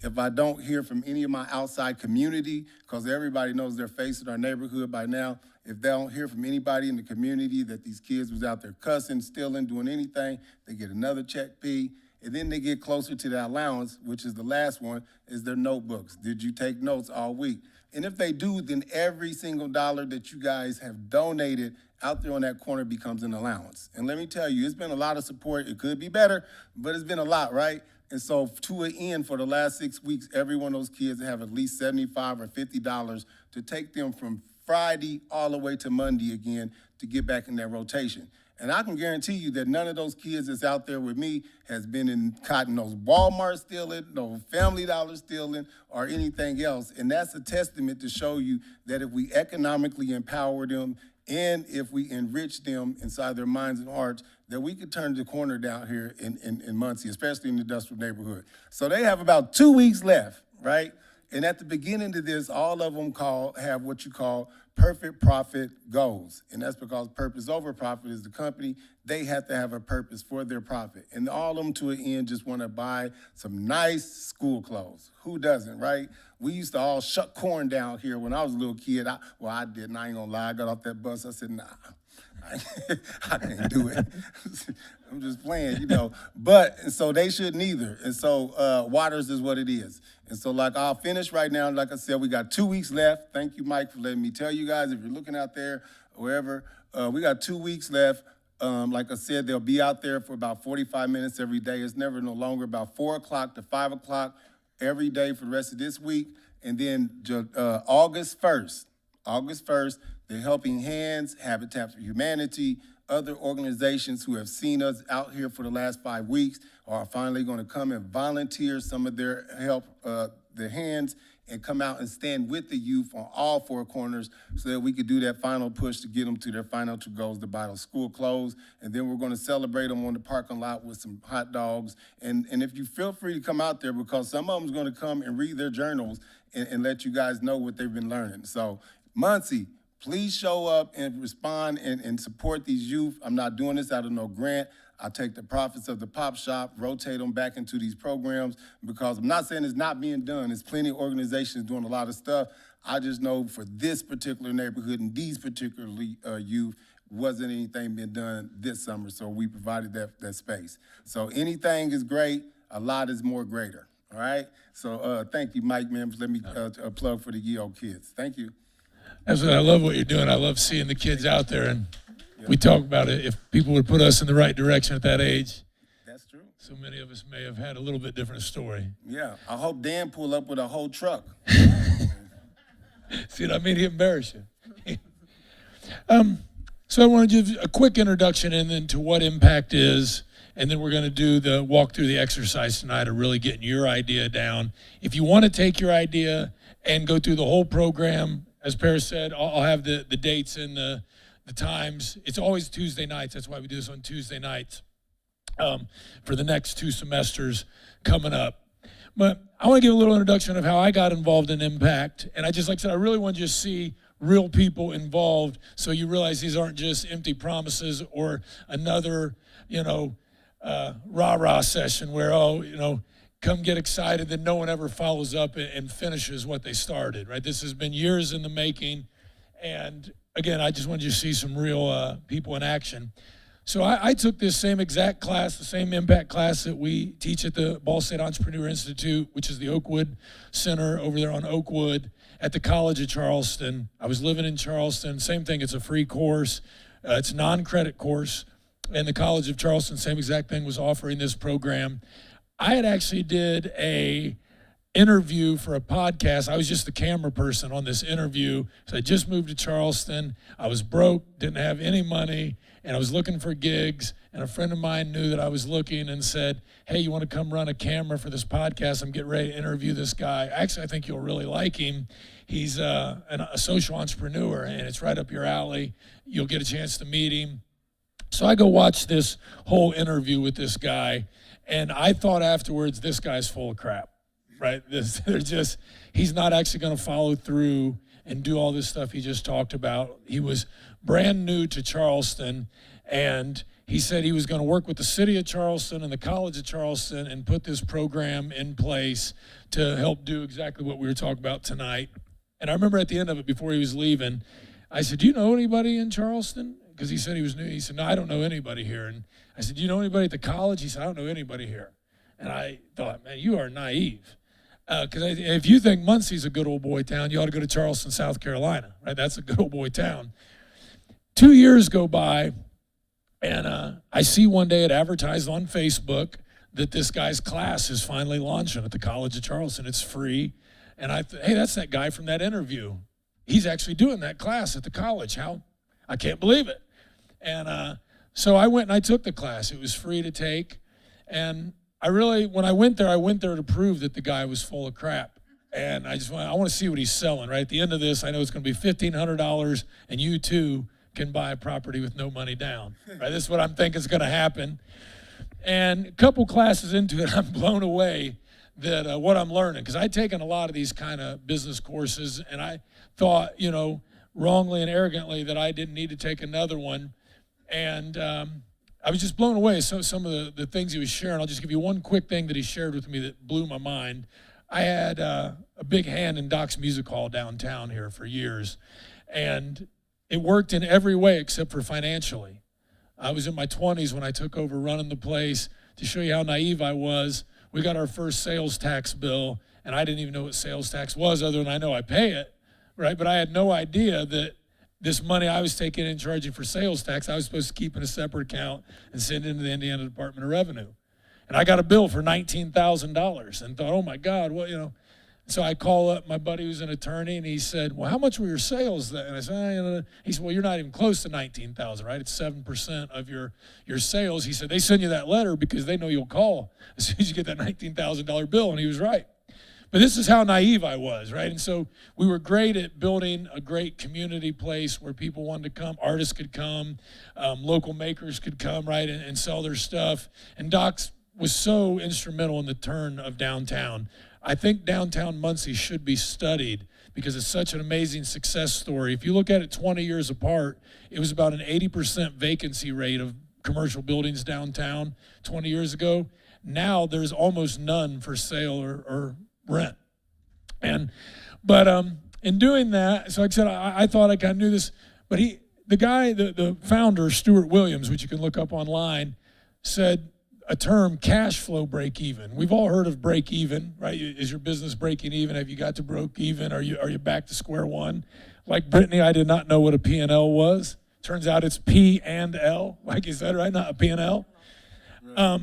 If I don't hear from any of my outside community, because everybody knows their face in our neighborhood by now, if they don't hear from anybody in the community that these kids was out there cussing, stealing, doing anything, they get another check P. And then they get closer to the allowance, which is the last one, is their notebooks. Did you take notes all week? And if they do, then every single dollar that you guys have donated out there on that corner becomes an allowance. And let me tell you, it's been a lot of support. It could be better, but it's been a lot, right? And so to an end, for the last 6 weeks, every one of those kids have at least $75 or $50 to take them from Friday all the way to Monday again to get back in that rotation. And I can guarantee you that none of those kids that's out there with me has been in cotton those Walmart stealing, no Family Dollar stealing, or anything else. And that's a testament to show you that if we economically empower them and if we enrich them inside their minds and hearts, that we could turn the corner down here in Muncie, especially in the industrial neighborhood. So they have about 2 weeks left, right? And at the beginning of this, all of them have what you call perfect profit goals. And that's because Purpose Over Profit is the company. They have to have a purpose for their profit. And all of them to an end just want to buy some nice school clothes. Who doesn't, right? We used to all shuck corn down here when I was a little kid. I didn't, I ain't gonna lie. I got off that bus, I said, nah. I can't do it. I'm just playing, you know. But, and so they shouldn't either. And so Waters is what it is. And so like I'll finish right now. Like I said, we got 2 weeks left. Thank you, Mike, for letting me tell you guys, if you're looking out there, wherever, we got 2 weeks left. Like I said, they'll be out there for about 45 minutes every day. It's never no longer about 4 o'clock to 5 o'clock every day for the rest of this week. And then August 1st, the Helping Hands, Habitat for Humanity, other organizations who have seen us out here for the last 5 weeks are finally going to come and volunteer some of their help, their hands, and come out and stand with the youth on all 4 corners so that we could do that final push to get them to their financial goals to buy those school clothes. And then we're going to celebrate them on the parking lot with some hot dogs. And if you feel free to come out there, because some of them's going to come and read their journals and let you guys know what they've been learning. So Muncie, please show up and respond and support these youth. I'm not doing this out of no grant. I take the profits of the pop shop, rotate them back into these programs, because I'm not saying it's not being done. There's plenty of organizations doing a lot of stuff. I just know for this particular neighborhood and these particular youth, wasn't anything being done this summer, so we provided that space. So anything is great, a lot is more greater, all right? So thank you, Mike, man, for letting me plug for the YEO kids. Thank you. That's what I love what you're doing. I love seeing the kids out there, and we talk about it. If people would put us in the right direction at that age, that's true. So many of us may have had a little bit different story. Yeah, I hope Dan pull up with a whole truck. See what I mean? He embarrassed you. So I want to give a quick introduction and then to what Impact is, and then we're going to do the walk through the exercise tonight of really getting your idea down. If you want to take your idea and go through the whole program, as Paris said, I'll have the dates and the times. It's always Tuesday nights. That's why we do this on Tuesday nights for the next 2 semesters coming up. But I want to give a little introduction of how I got involved in Impact. And I just, like I said, I really want you to see real people involved so you realize these aren't just empty promises or another, rah-rah session where, come get excited, then no one ever follows up and finishes what they started, right? This has been years in the making. And again, I just wanted you to see some real people in action. So I took this same exact class, the same Impact class that we teach at the Ball State Entrepreneur Institute, which is the Oakwood Center over there on Oakwood at the College of Charleston. I was living in Charleston, same thing, it's a free course. It's a non-credit course. And the College of Charleston, same exact thing, was offering this program. I had actually did a interview for a podcast. I was just the camera person on this interview. So I just moved to Charleston. I was broke, didn't have any money, and I was looking for gigs. And a friend of mine knew that I was looking and said, hey, you want to come run a camera for this podcast? I'm getting ready to interview this guy. Actually, I think you'll really like him. He's a social entrepreneur, and it's right up your alley. You'll get a chance to meet him. So I go watch this whole interview with this guy, and I thought afterwards, this guy's full of crap. Right? He's not actually going to follow through and do all this stuff he just talked about. He was brand new to Charleston, and he said he was going to work with the city of Charleston and the College of Charleston and put this program in place to help do exactly what we were talking about tonight. And I remember at the end of it, before he was leaving, I said, do you know anybody in Charleston? Because he said he was new. He said, no, I don't know anybody here. And I said, do you know anybody at the college? He said, I don't know anybody here. And I thought, man, you are naive. Because if you think Muncie's a good old boy town, you ought to go to Charleston, South Carolina, right? That's a good old boy town. 2 years go by, and I see one day it advertised on Facebook that this guy's class is finally launching at the College of Charleston. It's free. And I thought, hey, that's that guy from that interview. He's actually doing that class at the college. How? I can't believe it. And so I went and I took the class. It was free to take. And when I went there to prove that the guy was full of crap. And I want to see what he's selling, right? At the end of this, I know it's going to be $1,500, and you too can buy a property with no money down, right? This is what I'm thinking is going to happen. And a couple classes into it, I'm blown away that what I'm learning, because I'd taken a lot of these kind of business courses, and I thought, wrongly and arrogantly that I didn't need to take another one. And I was just blown away. So some of the things he was sharing, I'll just give you one quick thing that he shared with me that blew my mind. I had a big hand in Doc's Music Hall downtown here for years, and it worked in every way except for financially. I was in my 20s when I took over running the place. To show you how naive I was, we got our first sales tax bill, and I didn't even know what sales tax was, other than I know I pay it, right? But I had no idea that this money I was taking and charging for sales tax, I was supposed to keep in a separate account and send it to the Indiana Department of Revenue. And I got a bill for $19,000 and thought, oh my God, So I call up my buddy who's an attorney, and he said, well, how much were your sales then? And I said, he said, well, you're not even close to $19,000, right? It's 7% of your sales. He said, they send you that letter because they know you'll call as soon as you get that $19,000 bill. And he was right. But this is how naive I was, right? And so we were great at building a great community place where people wanted to come, artists could come, local makers could come, right, and sell their stuff. And Doc's was so instrumental in the turn of downtown. I think downtown Muncie should be studied because it's such an amazing success story. If you look at it 20 years apart, it was about an 80% vacancy rate of commercial buildings downtown 20 years ago. Now there's almost none for sale or rent. But in doing that, so like I said, I thought I kind of knew this, but the founder, Stuart Williams, which you can look up online, said a term, cash flow break even. We've all heard of break even, right? Is your business breaking even? Have you got to break even? Are you back to square one? Like Brittany, I did not know what a P&L was. Turns out it's P and L, like you said, right? Not a P&L. Right.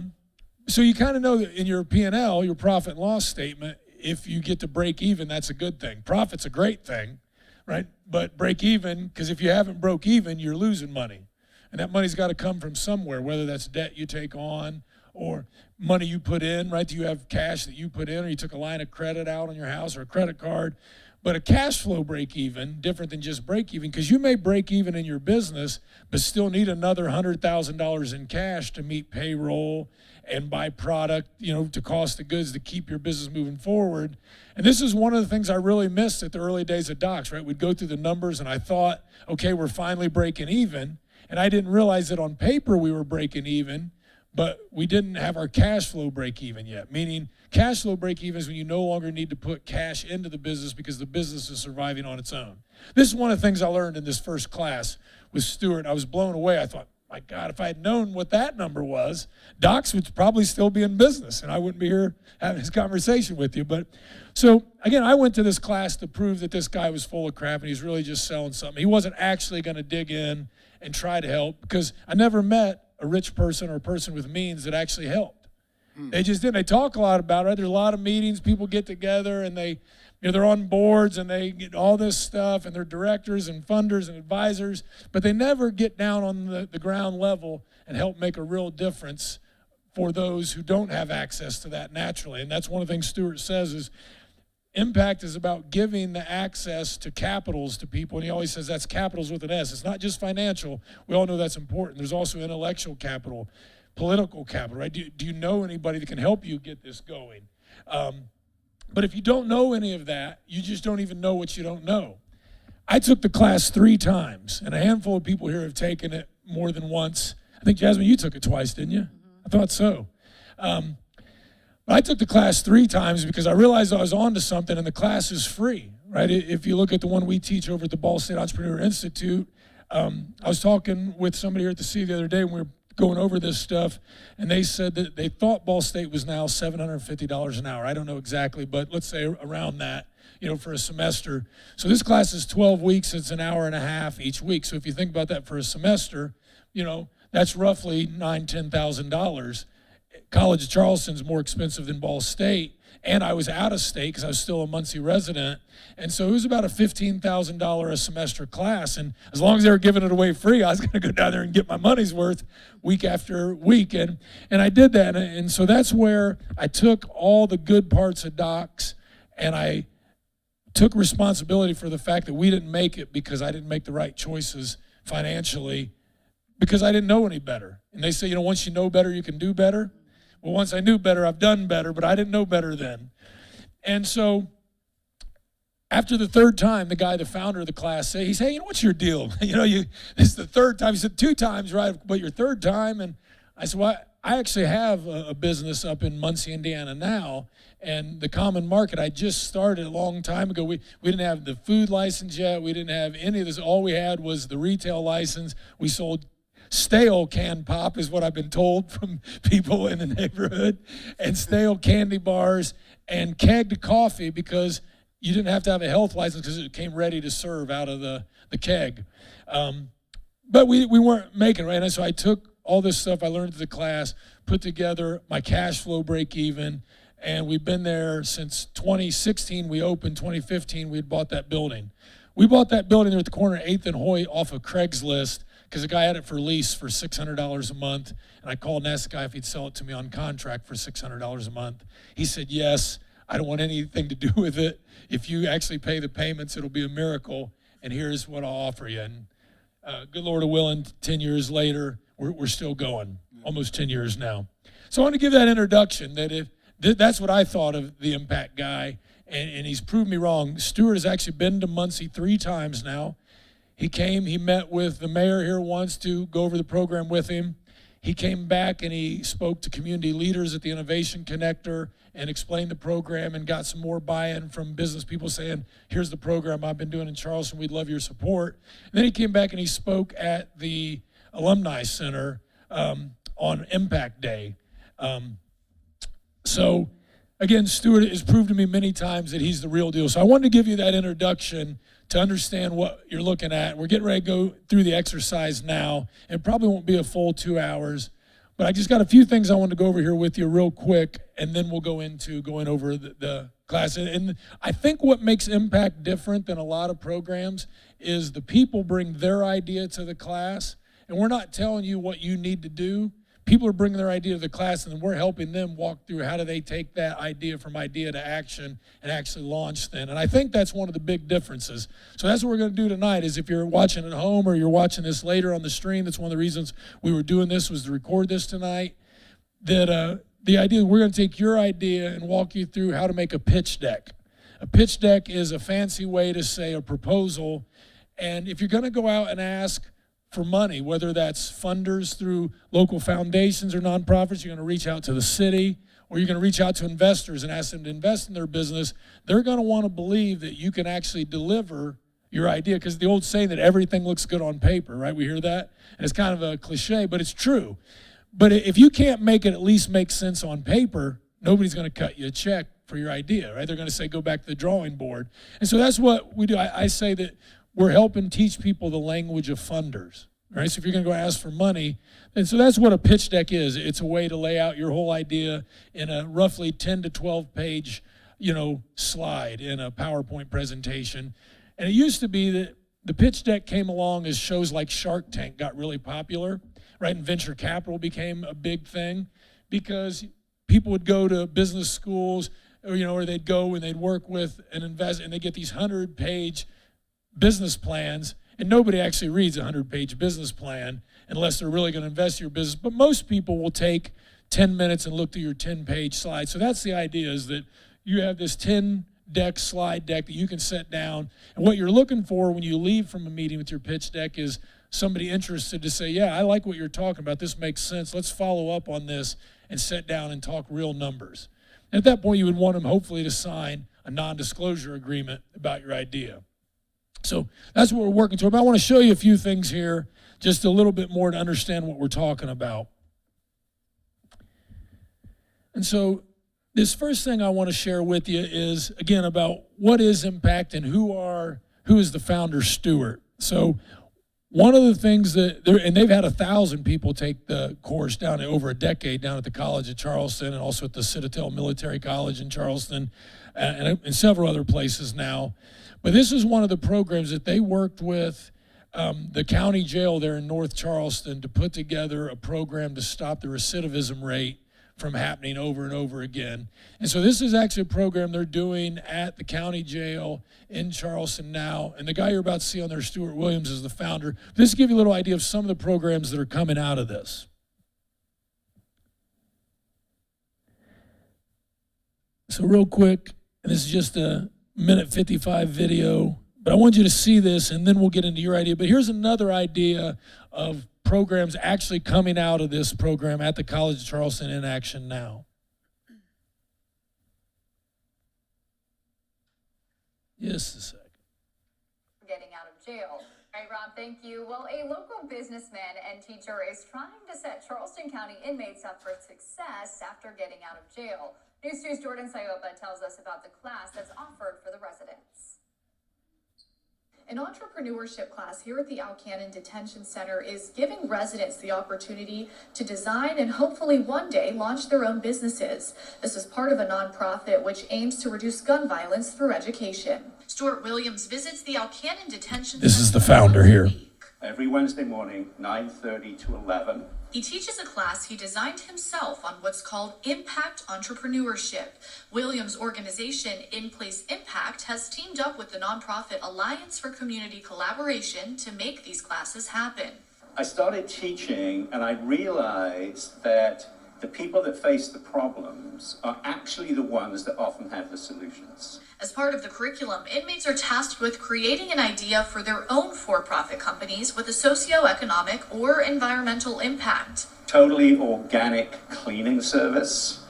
So you kind of know that in your P&L, your profit and loss statement, if you get to break even, that's a good thing. Profit's a great thing, right? But break even, because if you haven't broke even, you're losing money. And that money's got to come from somewhere, whether that's debt you take on or money you put in, right? Do you have cash that you put in, or you took a line of credit out on your house or a credit card? But a cash flow break even, different than just break even, because you may break even in your business, but still need another $100,000 in cash to meet payroll and buy product, to cost of goods to keep your business moving forward. And this is one of the things I really missed at the early days of Docs, right? We'd go through the numbers and I thought, okay, we're finally breaking even. And I didn't realize that on paper we were breaking even, but we didn't have our cash flow break even yet. Meaning cash flow break even is when you no longer need to put cash into the business because the business is surviving on its own. This is one of the things I learned in this first class with Stuart. I was blown away. I thought, my God, if I had known what that number was, Docs would probably still be in business and I wouldn't be here having this conversation with you. But so again, I went to this class to prove that this guy was full of crap and he's really just selling something. He wasn't actually going to dig in and try to help, because I never met a rich person or a person with means that actually helped. They just didn't. They talk a lot about it. Right? There's a lot of meetings. People get together and they're on boards and they get all this stuff and they're directors and funders and advisors, but they never get down on the ground level and help make a real difference for those who don't have access to that naturally. And that's one of the things Stuart says is impact is about giving the access to capitals to people. And he always says that's capitals with an S. It's not just financial. We all know that's important. There's also intellectual capital, political capital, right? Do you know anybody that can help you get this going? But if you don't know any of that, you just don't even know what you don't know. I took the class 3 times, and a handful of people here have taken it more than once. I think, Jasmine, you took it twice, didn't you? I thought so. But I took the class 3 times because I realized I was onto something, and the class is free, right? If you look at the one we teach over at the Ball State Entrepreneur Institute, I was talking with somebody here at the city the other day when we were going over this stuff, and they said that they thought Ball State was now $750 an hour. I don't know exactly, but let's say around that, for a semester. So this class is 12 weeks. It's an hour and a half each week. So if you think about that for a semester, that's roughly $9,000, $10,000. College of Charleston's more expensive than Ball State, and I was out of state because I was still a Muncie resident, and so it was about a $15,000 a semester class, and as long as they were giving it away free, I was going to go down there and get my money's worth week after week, and I did that, and so that's where I took all the good parts of Docs, and I took responsibility for the fact that we didn't make it because I didn't make the right choices financially, because I didn't know any better. And they say, once you know better, you can do better. Well, once I knew better, I've done better, but I didn't know better then. And so after the 3rd time, the guy, the founder of the class, he said, hey, what's your deal? This is the 3rd time. He said, 2 times, right? But your 3rd time. And I said, well, I actually have a business up in Muncie, Indiana now. And the Common Market, I just started a long time ago. We didn't have the food license yet. We didn't have any of this. All we had was the retail license. We sold stale canned pop is what I've been told from people in the neighborhood, and stale candy bars and kegged coffee because you didn't have to have a health license because it came ready to serve out of the keg. But we weren't making it, right? And so I took all this stuff I learned at the class, put together my cash flow break even, and we've been there since 2016. We opened 2015. We had bought that building. We bought that building there at the corner of 8th and Hoyt off of Craigslist, because the guy had it for lease for $600 a month, and I called and asked the guy if he'd sell it to me on contract for $600 a month. He said, yes, I don't want anything to do with it. If you actually pay the payments, it'll be a miracle, and here's what I'll offer you. And good Lord willing, 10 years later, we're still going, almost 10 years now. So I want to give that introduction, that's what I thought of the Impact Guy, and he's proved me wrong. Stuart has actually been to Muncie 3 times now. He came, he met with the mayor here once to go over the program with him. He came back and he spoke to community leaders at the Innovation Connector and explained the program and got some more buy-in from business people saying, here's the program I've been doing in Charleston, we'd love your support. And then he came back and he spoke at the Alumni Center on Impact Day. So again, Stuart has proved to me many times that he's the real deal. So I wanted to give you that introduction to understand what you're looking at. We're getting ready to go through the exercise now. It probably won't be a full 2 hours, but I just got a few things I want to go over here with you real quick, and then we'll go into going over the class. And I think what makes Impact different than a lot of programs is the people bring their idea to the class, and we're not telling you what you need to do. People are bringing their idea to the class, and then we're helping them walk through how do they take that idea from idea to action and actually launch then. And I think that's one of the big differences. So that's what we're going to do tonight is if you're watching at home or you're watching this later on the stream, that's one of the reasons we were doing this was to record this tonight, that the idea, we're going to take your idea and walk you through how to make a pitch deck. A pitch deck is a fancy way to say a proposal. And if you're going to go out and ask for money, whether that's funders through local foundations or nonprofits, you're going to reach out to the city, or you're going to reach out to investors and ask them to invest in their business, they're going to want to believe that you can actually deliver your idea, because the old saying that everything looks good on paper, right? We hear that, and it's kind of a cliche, but it's true. But if you can't make it at least make sense on paper, nobody's going to cut you a check for your idea, right? They're going to say, go back to the drawing board. And so that's what we do. I say that we're helping teach people the language of funders. right? So if you're going to go ask for money, and so that's what a pitch deck is. It's a way to lay out your whole idea in a roughly 10 to 12 page, slide in a PowerPoint presentation. And it used to be that the pitch deck came along as shows like Shark Tank got really popular, right? And venture capital became a big thing because people would go to business schools, or they'd go and they'd work with an investor, and they get these 100-page business plans, and nobody actually reads a 100-page business plan unless they're really going to invest in your business. But most people will take 10 minutes and look through your 10-page slide. So that's the idea, is that you have this 10-deck slide deck that you can set down. And what you're looking for when you leave from a meeting with your pitch deck is somebody interested to say, yeah, I like what you're talking about. This makes sense. Let's follow up on this and sit down and talk real numbers. And at that point, you would want them hopefully to sign a non-disclosure agreement about your idea. So that's what we're working toward. But I want to show you a few things here, just a little bit more to understand what we're talking about. And so this first thing I want to share with you is, again, about what is Impact and who is the founder steward. So one of the things and they've had 1,000 people take the course down over a decade down at the College of Charleston and also at the Citadel Military College in Charleston and in several other places now. But this is one of the programs that they worked with the county jail there in North Charleston to put together a program to stop the recidivism rate from happening over and over again. And so this is actually a program they're doing at the county jail in Charleston now. And the guy you're about to see on there, Stuart Williams, is the founder. This will give you a little idea of some of the programs that are coming out of this. So real quick, and this is just a minute 55 video, but I want you to see this and then we'll get into your idea. But here's another idea of programs actually coming out of this program at the College of Charleston in action now. Just a second. Getting out of jail. All right, Rob, thank you. Well, a local businessman and teacher is trying to set Charleston County inmates up for success after getting out of jail. News 2's Jordan Sayopa tells us about the class that's offered for the residents. An entrepreneurship class here at the Alcannon Detention Center is giving residents the opportunity to design and hopefully one day launch their own businesses. This is part of a nonprofit which aims to reduce gun violence through education. Stuart Williams visits the Alcannon Detention Center. This is the founder here. Every Wednesday morning, 9:30 to 11. He teaches a class he designed himself on what's called Impact Entrepreneurship. Williams' organization, In Place Impact, has teamed up with the nonprofit Alliance for Community Collaboration to make these classes happen. I started teaching and I realized that the people that face the problems are actually the ones that often have the solutions. As part of the curriculum, inmates are tasked with creating an idea for their own for-profit companies with a socioeconomic or environmental impact. Totally organic cleaning service,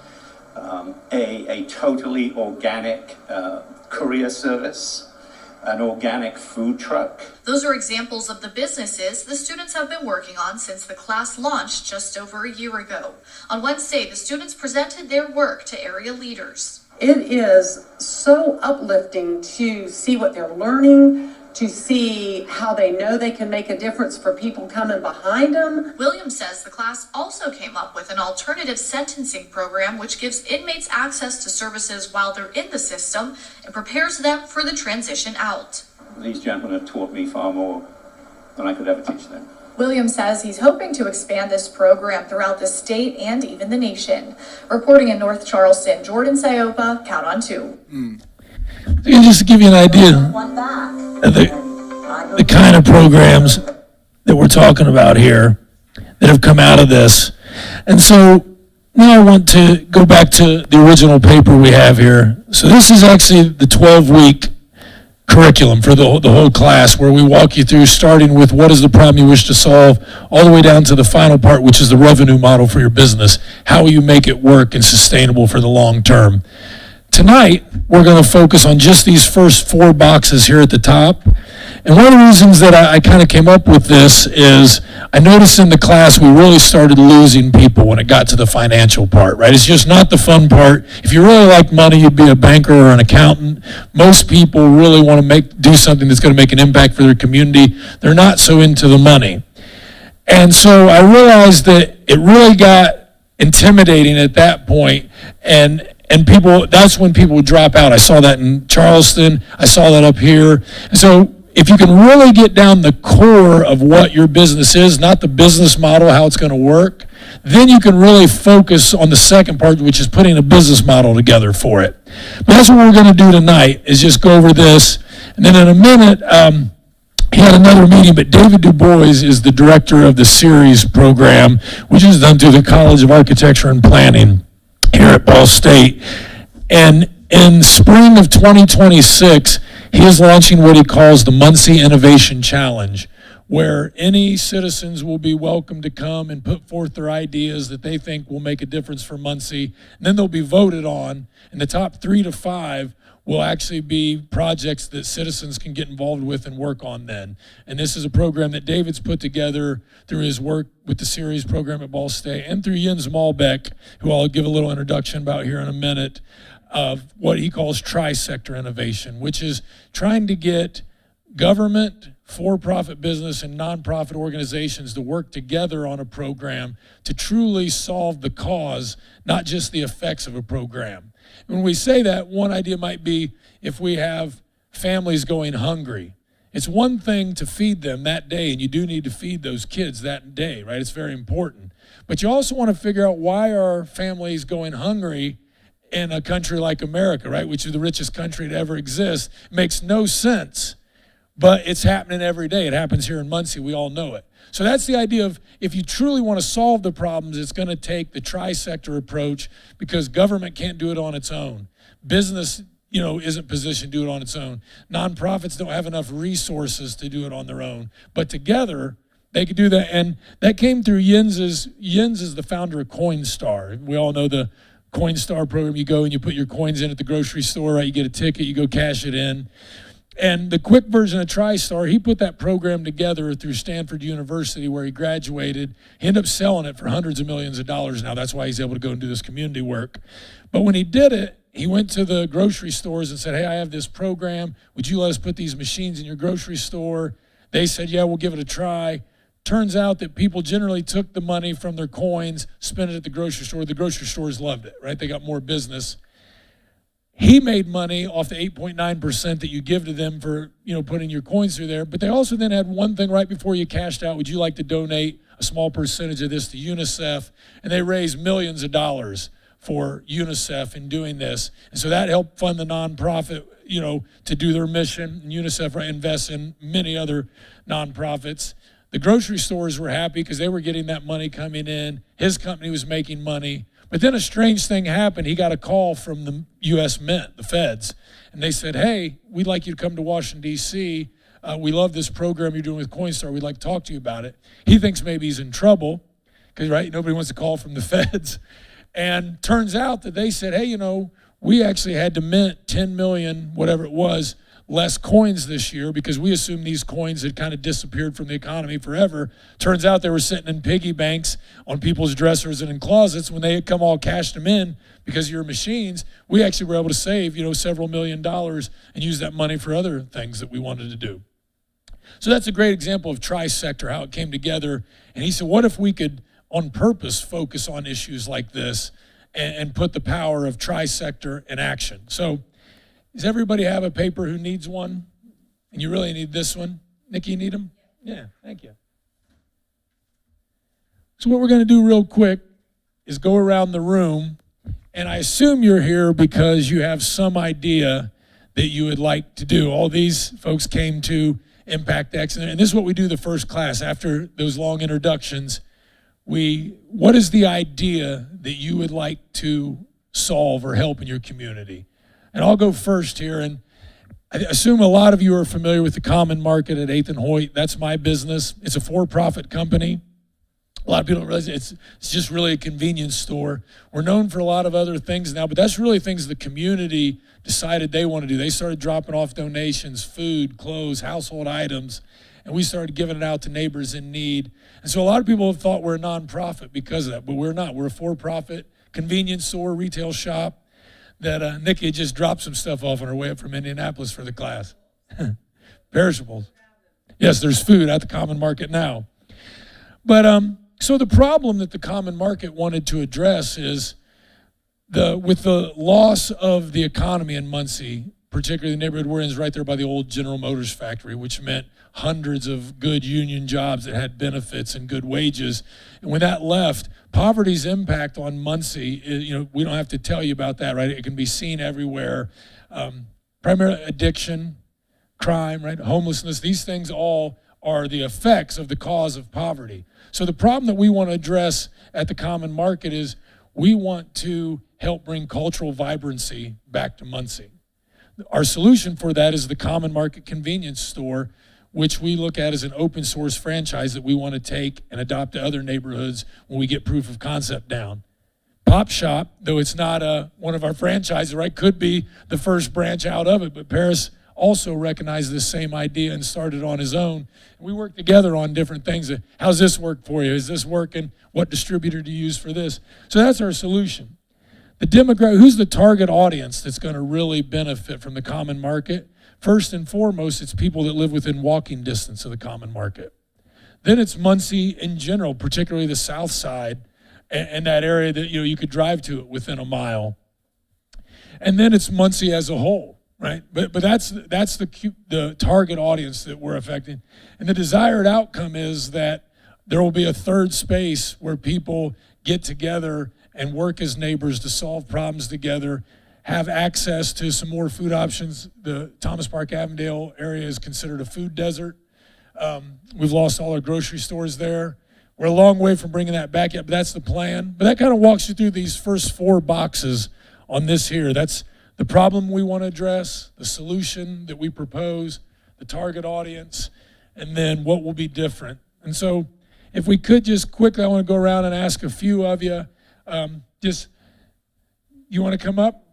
a totally organic courier service, an organic food truck. Those are examples of the businesses the students have been working on since the class launched just over a year ago. On Wednesday, the students presented their work to area leaders. It is so uplifting to see what they're learning, to see how they know they can make a difference for people coming behind them. Williams says the class also came up with an alternative sentencing program which gives inmates access to services while they're in the system and prepares them for the transition out. These gentlemen have taught me far more than I could ever teach them. Williams says he's hoping to expand this program throughout the state and even the nation. Reporting in North Charleston, Jordan Sayopa, Count on 2. Just to give you an idea of the kind of programs that we're talking about here that have come out of this. And so now I want to go back to the original paper we have here. So this is actually the 12-week curriculum for the whole class, where we walk you through starting with what is the problem you wish to solve, all the way down to the final part, which is the revenue model for your business. How will you make it work and sustainable for the long term? Tonight, we're going to focus on just these first 4 boxes here at the top. And one of the reasons that I kind of came up with this is I noticed in the class we really started losing people when it got to the financial part, right? It's just not the fun part. If you really like money, you'd be a banker or an accountant. Most people really want to do something that's going to make an impact for their community. They're not so into the money. And so I realized that it really got intimidating at that point, and people, that's when people would drop out. I saw that in Charleston, I saw that up here. And so if you can really get down the core of what your business is, not the business model, how it's going to work, then you can really focus on the second part, which is putting a business model together for it. But that's what we're going to do tonight, is just go over this. And then in a minute, he had another meeting, but David Du Bois is the director of the Series program, which is done through the College of Architecture and Planning here at Ball State. And in spring of 2026, he is launching what he calls the Muncie Innovation Challenge, where any citizens will be welcome to come and put forth their ideas that they think will make a difference for Muncie. And then they'll be voted on, and the top 3 to 5 will actually be projects that citizens can get involved with and work on then. And this is a program that David's put together through his work with the Series program at Ball State and through Jens Malbeck, who I'll give a little introduction about here in a minute, of what he calls tri-sector innovation, which is trying to get government, for-profit business, and nonprofit organizations to work together on a program to truly solve the cause, not just the effects of a program. When we say that, one idea might be if we have families going hungry. It's one thing to feed them that day, and you do need to feed those kids that day, right? It's very important. But you also want to figure out, why are families going hungry in a country like America, right, which is the richest country to ever exist? It makes no sense, but it's happening every day. It happens here in Muncie. We all know it. So that's the idea of, if you truly want to solve the problems, it's going to take the tri-sector approach, because government can't do it on its own. Business, isn't positioned to do it on its own. Nonprofits don't have enough resources to do it on their own. But together, they could do that. And that came through Jens is the founder of Coinstar. We all know the Coinstar program. You go and you put your coins in at the grocery store, right? You get a ticket, you go cash it in. And the quick version of TriStar, he put that program together through Stanford University, where he graduated. He ended up selling it for hundreds of millions of dollars now. That's why he's able to go and do this community work. But when he did it, he went to the grocery stores and said, hey, I have this program. Would you let us put these machines in your grocery store? They said, yeah, we'll give it a try. Turns out that people generally took the money from their coins, spent it at the grocery store. The grocery stores loved it, right? They got more business. He made money off the 8.9% that you give to them for, putting your coins through there. But they also then had one thing right before you cashed out. Would you like to donate a small percentage of this to UNICEF? And they raised millions of dollars for UNICEF in doing this. And so that helped fund the nonprofit, to do their mission. And UNICEF invests in many other nonprofits. The grocery stores were happy because they were getting that money coming in. His company was making money. But then a strange thing happened. He got a call from the U.S. Mint, the feds, and they said, hey, we'd like you to come to Washington, D.C. We love this program you're doing with Coinstar. We'd like to talk to you about it. He thinks maybe he's in trouble because, right, nobody wants to call from the feds. And turns out that they said, hey, we actually had to mint 10 million, whatever it was, less coins this year because we assumed these coins had kind of disappeared from the economy forever. Turns out they were sitting in piggy banks on people's dressers and in closets. When they had come all cashed them in because of your machines, we actually were able to save, several $1 million and use that money for other things that we wanted to do. So that's a great example of tri-sector, how it came together. And he said, what if we could on purpose focus on issues like this and put the power of tri-sector in action? So does everybody have a paper who needs one? And you really need this one? Nikki, you need them? Yeah, thank you. So what we're going to do real quick is go around the room, and I assume you're here because you have some idea that you would like to do. All these folks came to Impact X, and this is what we do the first class. After those long introductions, what is the idea that you would like to solve or help in your community? And I'll go first here, and I assume a lot of you are familiar with the Common Market at 8th and Hoyt. That's my business. It's a for-profit company. A lot of people don't realize it's just really a convenience store. We're known for a lot of other things now, but that's really things the community decided they want to do. They started dropping off donations, food, clothes, household items, and we started giving it out to neighbors in need. And so a lot of people have thought we're a nonprofit because of that, but we're not. We're a for-profit convenience store, retail shop that Nikki just dropped some stuff off on her way up from Indianapolis for the class. Perishables. Yes, there's food at the Common Market now. But so the problem that the Common Market wanted to address is with the loss of the economy in Muncie, particularly the neighborhood we're in is right there by the old General Motors factory, which meant hundreds of good union jobs that had benefits and good wages. And when that left, poverty's impact on Muncie, we don't have to tell you about that, right? It can be seen everywhere. Primarily addiction, crime, right? Homelessness, these things all are the effects of the cause of poverty. So the problem that we want to address at the Common Market is we want to help bring cultural vibrancy back to Muncie. Our solution for that is the Common Market Convenience Store, which we look at as an open source franchise that we want to take and adopt to other neighborhoods when we get proof of concept down. Pop Shop, though it's not one of our franchises, right, could be the first branch out of it, but Paris also recognized this same idea and started on his own. We work together on different things. How's this work for you? Is this working? What distributor do you use for this? So that's our solution. Who's the target audience that's going to really benefit from the Common Market? First and foremost, it's people that live within walking distance of the Common Market. Then it's Muncie in general, particularly the south side and that area that you could drive to it within a mile. And then it's Muncie as a whole, right? But that's the target audience that we're affecting. And the desired outcome is that there will be a third space where people get together and work as neighbors to solve problems together, have access to some more food options. The Thomas Park Avondale area is considered a food desert. We've lost all our grocery stores there. We're a long way from bringing that back yet, but that's the plan. But that kind of walks you through these first 4 boxes on this here. That's the problem we want to address, the solution that we propose, the target audience, and then what will be different. And so if we could just quickly, I want to go around and ask a few of you, you want to come up?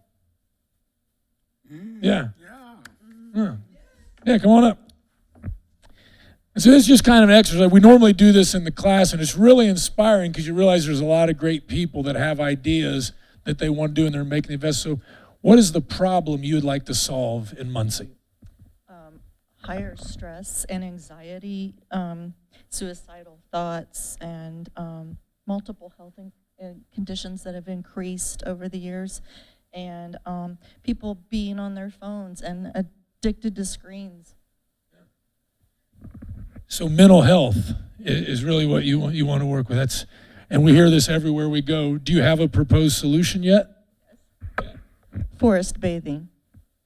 Yeah. Yeah, come on up. And so this is just kind of an exercise. We normally do this in the class, and it's really inspiring because you realize there's a lot of great people that have ideas that they want to do, and they're making the investment. So what is the problem you would like to solve in Muncie? Higher stress and anxiety, suicidal thoughts, and multiple health conditions that have increased over the years, and people being on their phones and addicted to screens. So mental health is really what you want to work with. And we hear this everywhere we go. Do you have a proposed solution yet? Forest bathing.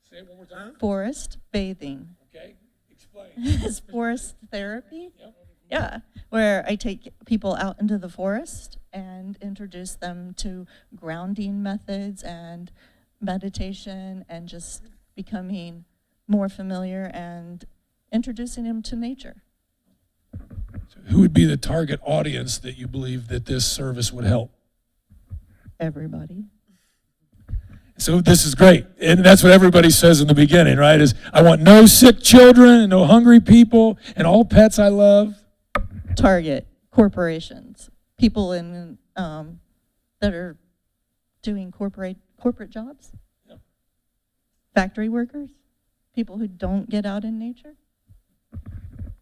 Say it one more time. Forest bathing. Okay, explain. Is forest therapy? Yep. Yeah, where I take people out into the forest and introduce them to grounding methods and meditation and just becoming more familiar and introducing them to nature. So who would be the target audience that you believe that this service would help? Everybody. So this is great. And that's what everybody says in the beginning, right? Is I want no sick children and no hungry people and all pets I love. Target corporations, people in that are doing corporate jobs, factory workers, people who don't get out in nature.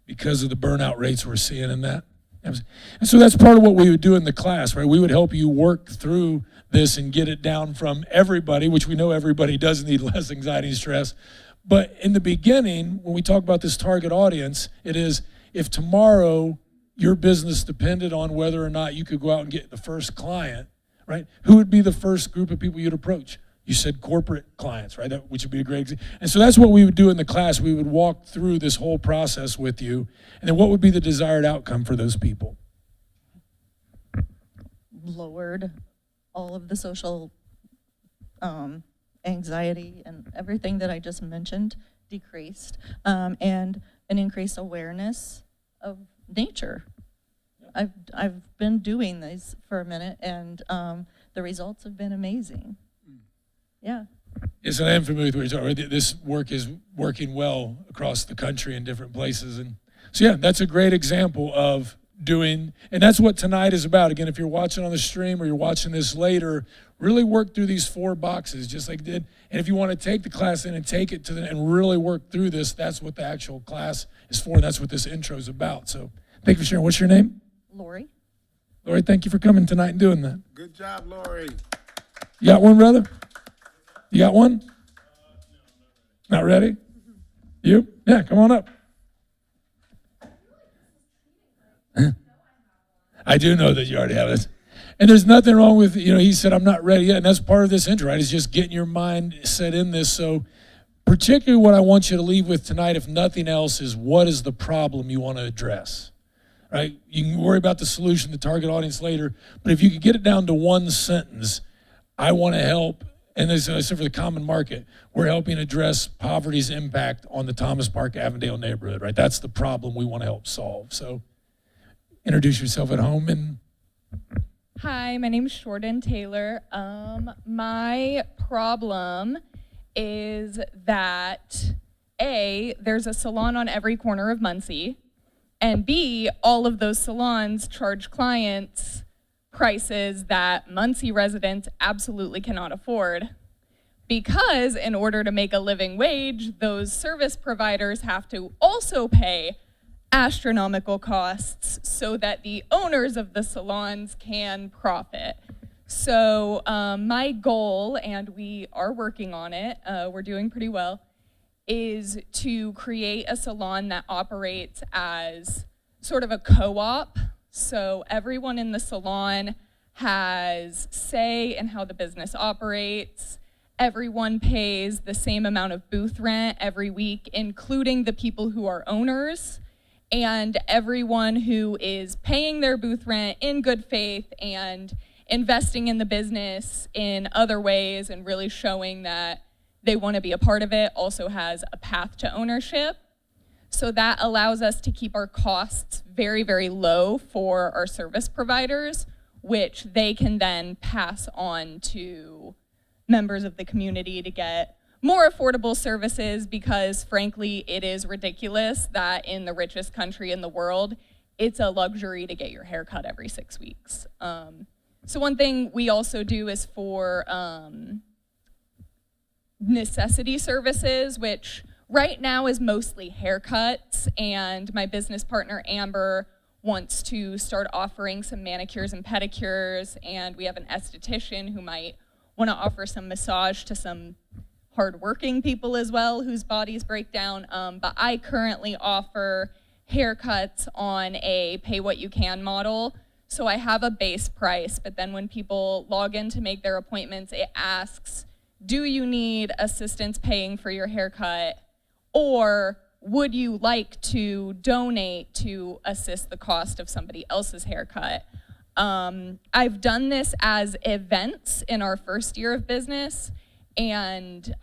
Because of the burnout rates we're seeing in that. And so that's part of what we would do in the class, right? We would help you work through this and get it down from everybody, which we know everybody does need less anxiety and stress. But in the beginning, when we talk about this target audience, it is if tomorrow your business depended on whether or not you could go out and get the first client, right? Who would be the first group of people you'd approach? You said corporate clients, right? Which would be a great example. And so that's what we would do in the class. We would walk through this whole process with you. And then what would be the desired outcome for those people? Lowered all of the social anxiety and everything that I just mentioned decreased, and an increased awareness of nature. I've been doing this for a minute, and the results have been amazing. Yeah. Yes, and I am familiar with what you're talking about. This work is working well across the country in different places. And so, yeah, that's a great example of doing, and that's what tonight is about. Again, if you're watching on the stream or you're watching this later, really work through these 4 boxes just like I did. And if you want to take the class in and take it to and really work through this, that's what the actual class is for, and that's what this intro is about. So thank you for sharing. What's your name? Lori. Lori, thank you for coming tonight and doing that. Good job, Lori. You got one, brother? You got one? Not ready? You? Yeah, come on up. I do know that you already have this. And there's nothing wrong with, he said, I'm not ready yet. And that's part of this intro, right? Is just getting your mind set in this. So particularly what I want you to leave with tonight, if nothing else, is what is the problem you want to address, right? You can worry about the solution, the target audience later, but if you could get it down to one sentence, I want to help, and as I said for the common market, we're helping address poverty's impact on the Thomas Park Avondale neighborhood, right? That's the problem we want to help solve. So introduce yourself at home and... Hi, my name is Jordan Taylor. My problem is that A, there's a salon on every corner of Muncie, and B, all of those salons charge clients prices that Muncie residents absolutely cannot afford. Because in order to make a living wage, those service providers have to also pay astronomical costs so that the owners of the salons can profit. So my goal, and we are working on it, we're doing pretty well, is to create a salon that operates as sort of a co-op. So everyone in the salon has say in how the business operates. Everyone pays the same amount of booth rent every week, including the people who are owners, and everyone who is paying their booth rent in good faith and investing in the business in other ways and really showing that they want to be a part of it also has a path to ownership. So that allows us to keep our costs very, very low for our service providers, which they can then pass on to members of the community to get more affordable services, because frankly, it is ridiculous that in the richest country in the world, it's a luxury to get your hair cut every 6 weeks. So one thing we also do is for necessity services, which right now is mostly haircuts, and my business partner, Amber, wants to start offering some manicures and pedicures, and we have an esthetician who might want to offer some massage to some hardworking people as well whose bodies break down. But I currently offer haircuts on a pay-what-you-can model. So I have a base price, but then when people log in to make their appointments, it asks, do you need assistance paying for your haircut, or would you like to donate to assist the cost of somebody else's haircut? I've done this as events in our first year of business, and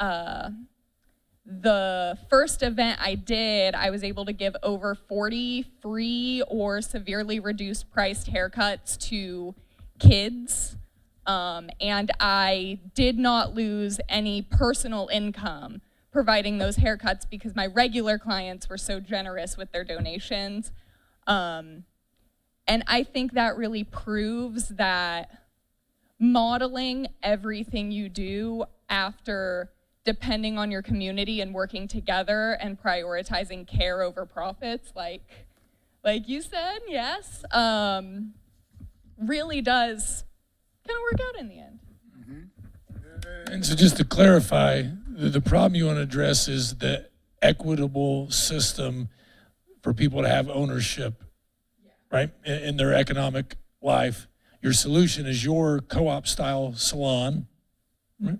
the first event I did, I was able to give over 40 free or severely reduced priced haircuts to kids, and I did not lose any personal income providing those haircuts because my regular clients were so generous with their donations. And I think that really proves that modeling everything you do after depending on your community and working together and prioritizing care over profits, like you said, yes, really does kind of work out in the end. And so just to clarify, the problem you want to address is the equitable system for people to have ownership, right, in their economic life. Your solution is your co-op style salon. Right?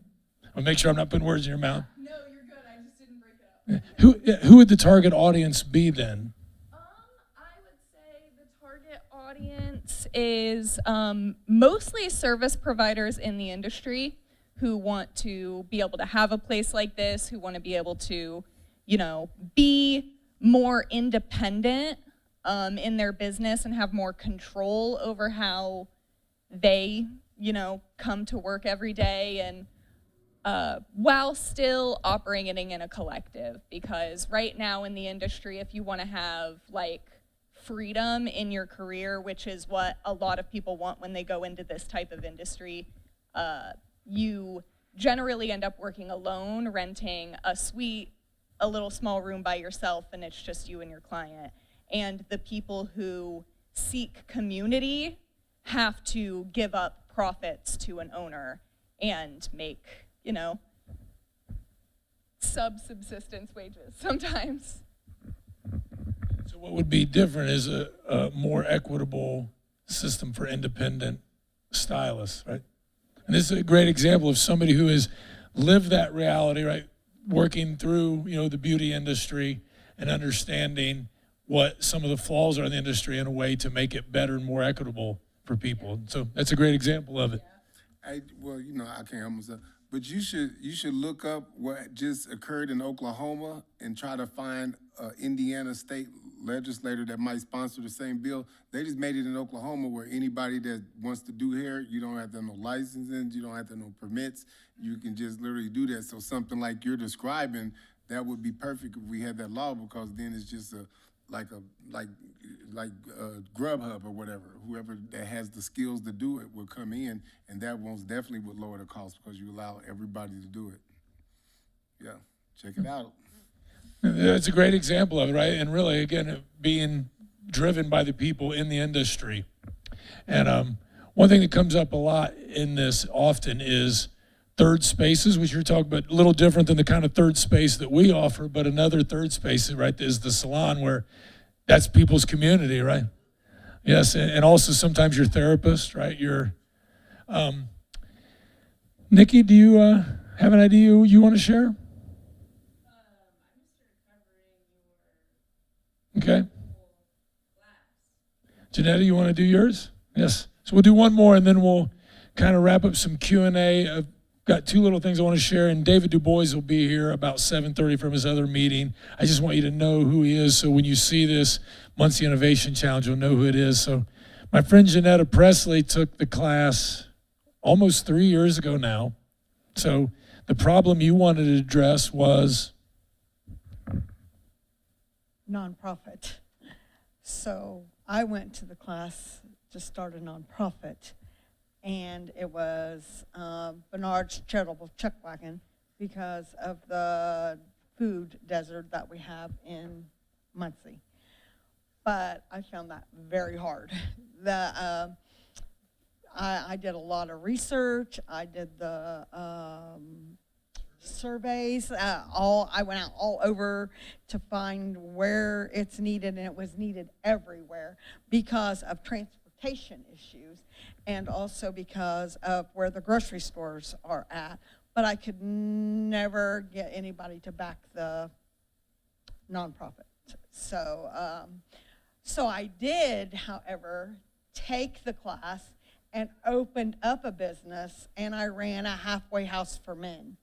I'll make sure I'm not putting words in your mouth. No, you're good. I just didn't break it up. Who would the target audience be then? I would say the target audience is mostly service providers in the industry who want to be able to have a place like this, who want to be able to, be more independent in their business and have more control over how they, come to work every day, and while still operating in a collective. Because right now in the industry, if you want to have freedom in your career, which is what a lot of people want when they go into this type of industry, you generally end up working alone, renting a suite, a little small room by yourself, and it's just you and your client. And the people who seek community have to give up profits to an owner and make, subsistence wages sometimes. So what would be different is a more equitable system for independent stylists, right? And this is a great example of somebody who has lived that reality, right? Working through, the beauty industry and understanding what some of the flaws are in the industry in a way to make it better and more equitable for people. So that's a great example of it. I can't help myself, but you should look up what just occurred in Oklahoma and try to find an Indiana state legislator that might sponsor the same bill. They just made it in Oklahoma where anybody that wants to do hair, you don't have to have no licensing, you don't have to have no permits. You can just literally do that. So something like you're describing, that would be perfect if we had that law, because then it's just like Grubhub or whatever. Whoever that has the skills to do it will come in, and that most definitely would lower the cost because you allow everybody to do it. Yeah, check it out. It's a great example of it, right? And really, again, being driven by the people in the industry. And one thing that comes up a lot in this often is third spaces, which you're talking about, a little different than the kind of third space that we offer, but another third space, right, is the salon, where that's people's community, right? Yes, and also sometimes your therapist, right? Nikki, do you have an idea you want to share? Okay. Janetta, you want to do yours? Yes. So we'll do one more, and then we'll kind of wrap up some Q&A. I've got two little things I want to share, and David Du Bois will be here about 7:30 from his other meeting. I just want you to know who he is, so when you see this Muncie Innovation Challenge, you'll know who it is. So my friend Janetta Presley took the class almost 3 years ago now. So the problem you wanted to address was? Nonprofit. So I went to the class to start a nonprofit, and it was Bernard's Charitable Chuck Wagon because of the food desert that we have in Muncie. But I found that very hard. I did a lot of research. I did the surveys. I went out all over to find where it's needed, and it was needed everywhere because of transportation issues and also because of where the grocery stores are at. But I could never get anybody to back the nonprofit. So I did, however, take the class and opened up a business, and I ran a halfway house for men.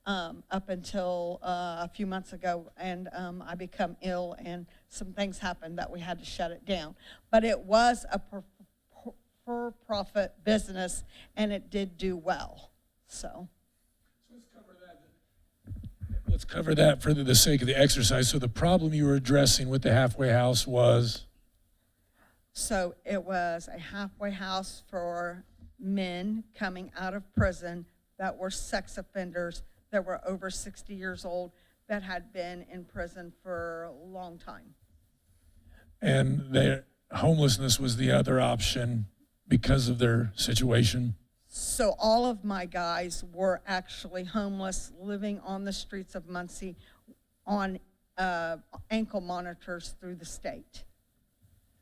Up until a few months ago, and I become ill, and some things happened that we had to shut it down. But it was a for-profit business, and it did do well. So let's cover that for the sake of the exercise. So the problem you were addressing with the halfway house was? So it was a halfway house for men coming out of prison that were sex offenders, that were over 60 years old, that had been in prison for a long time. And their homelessness was the other option because of their situation? So all of my guys were actually homeless, living on the streets of Muncie on ankle monitors through the state.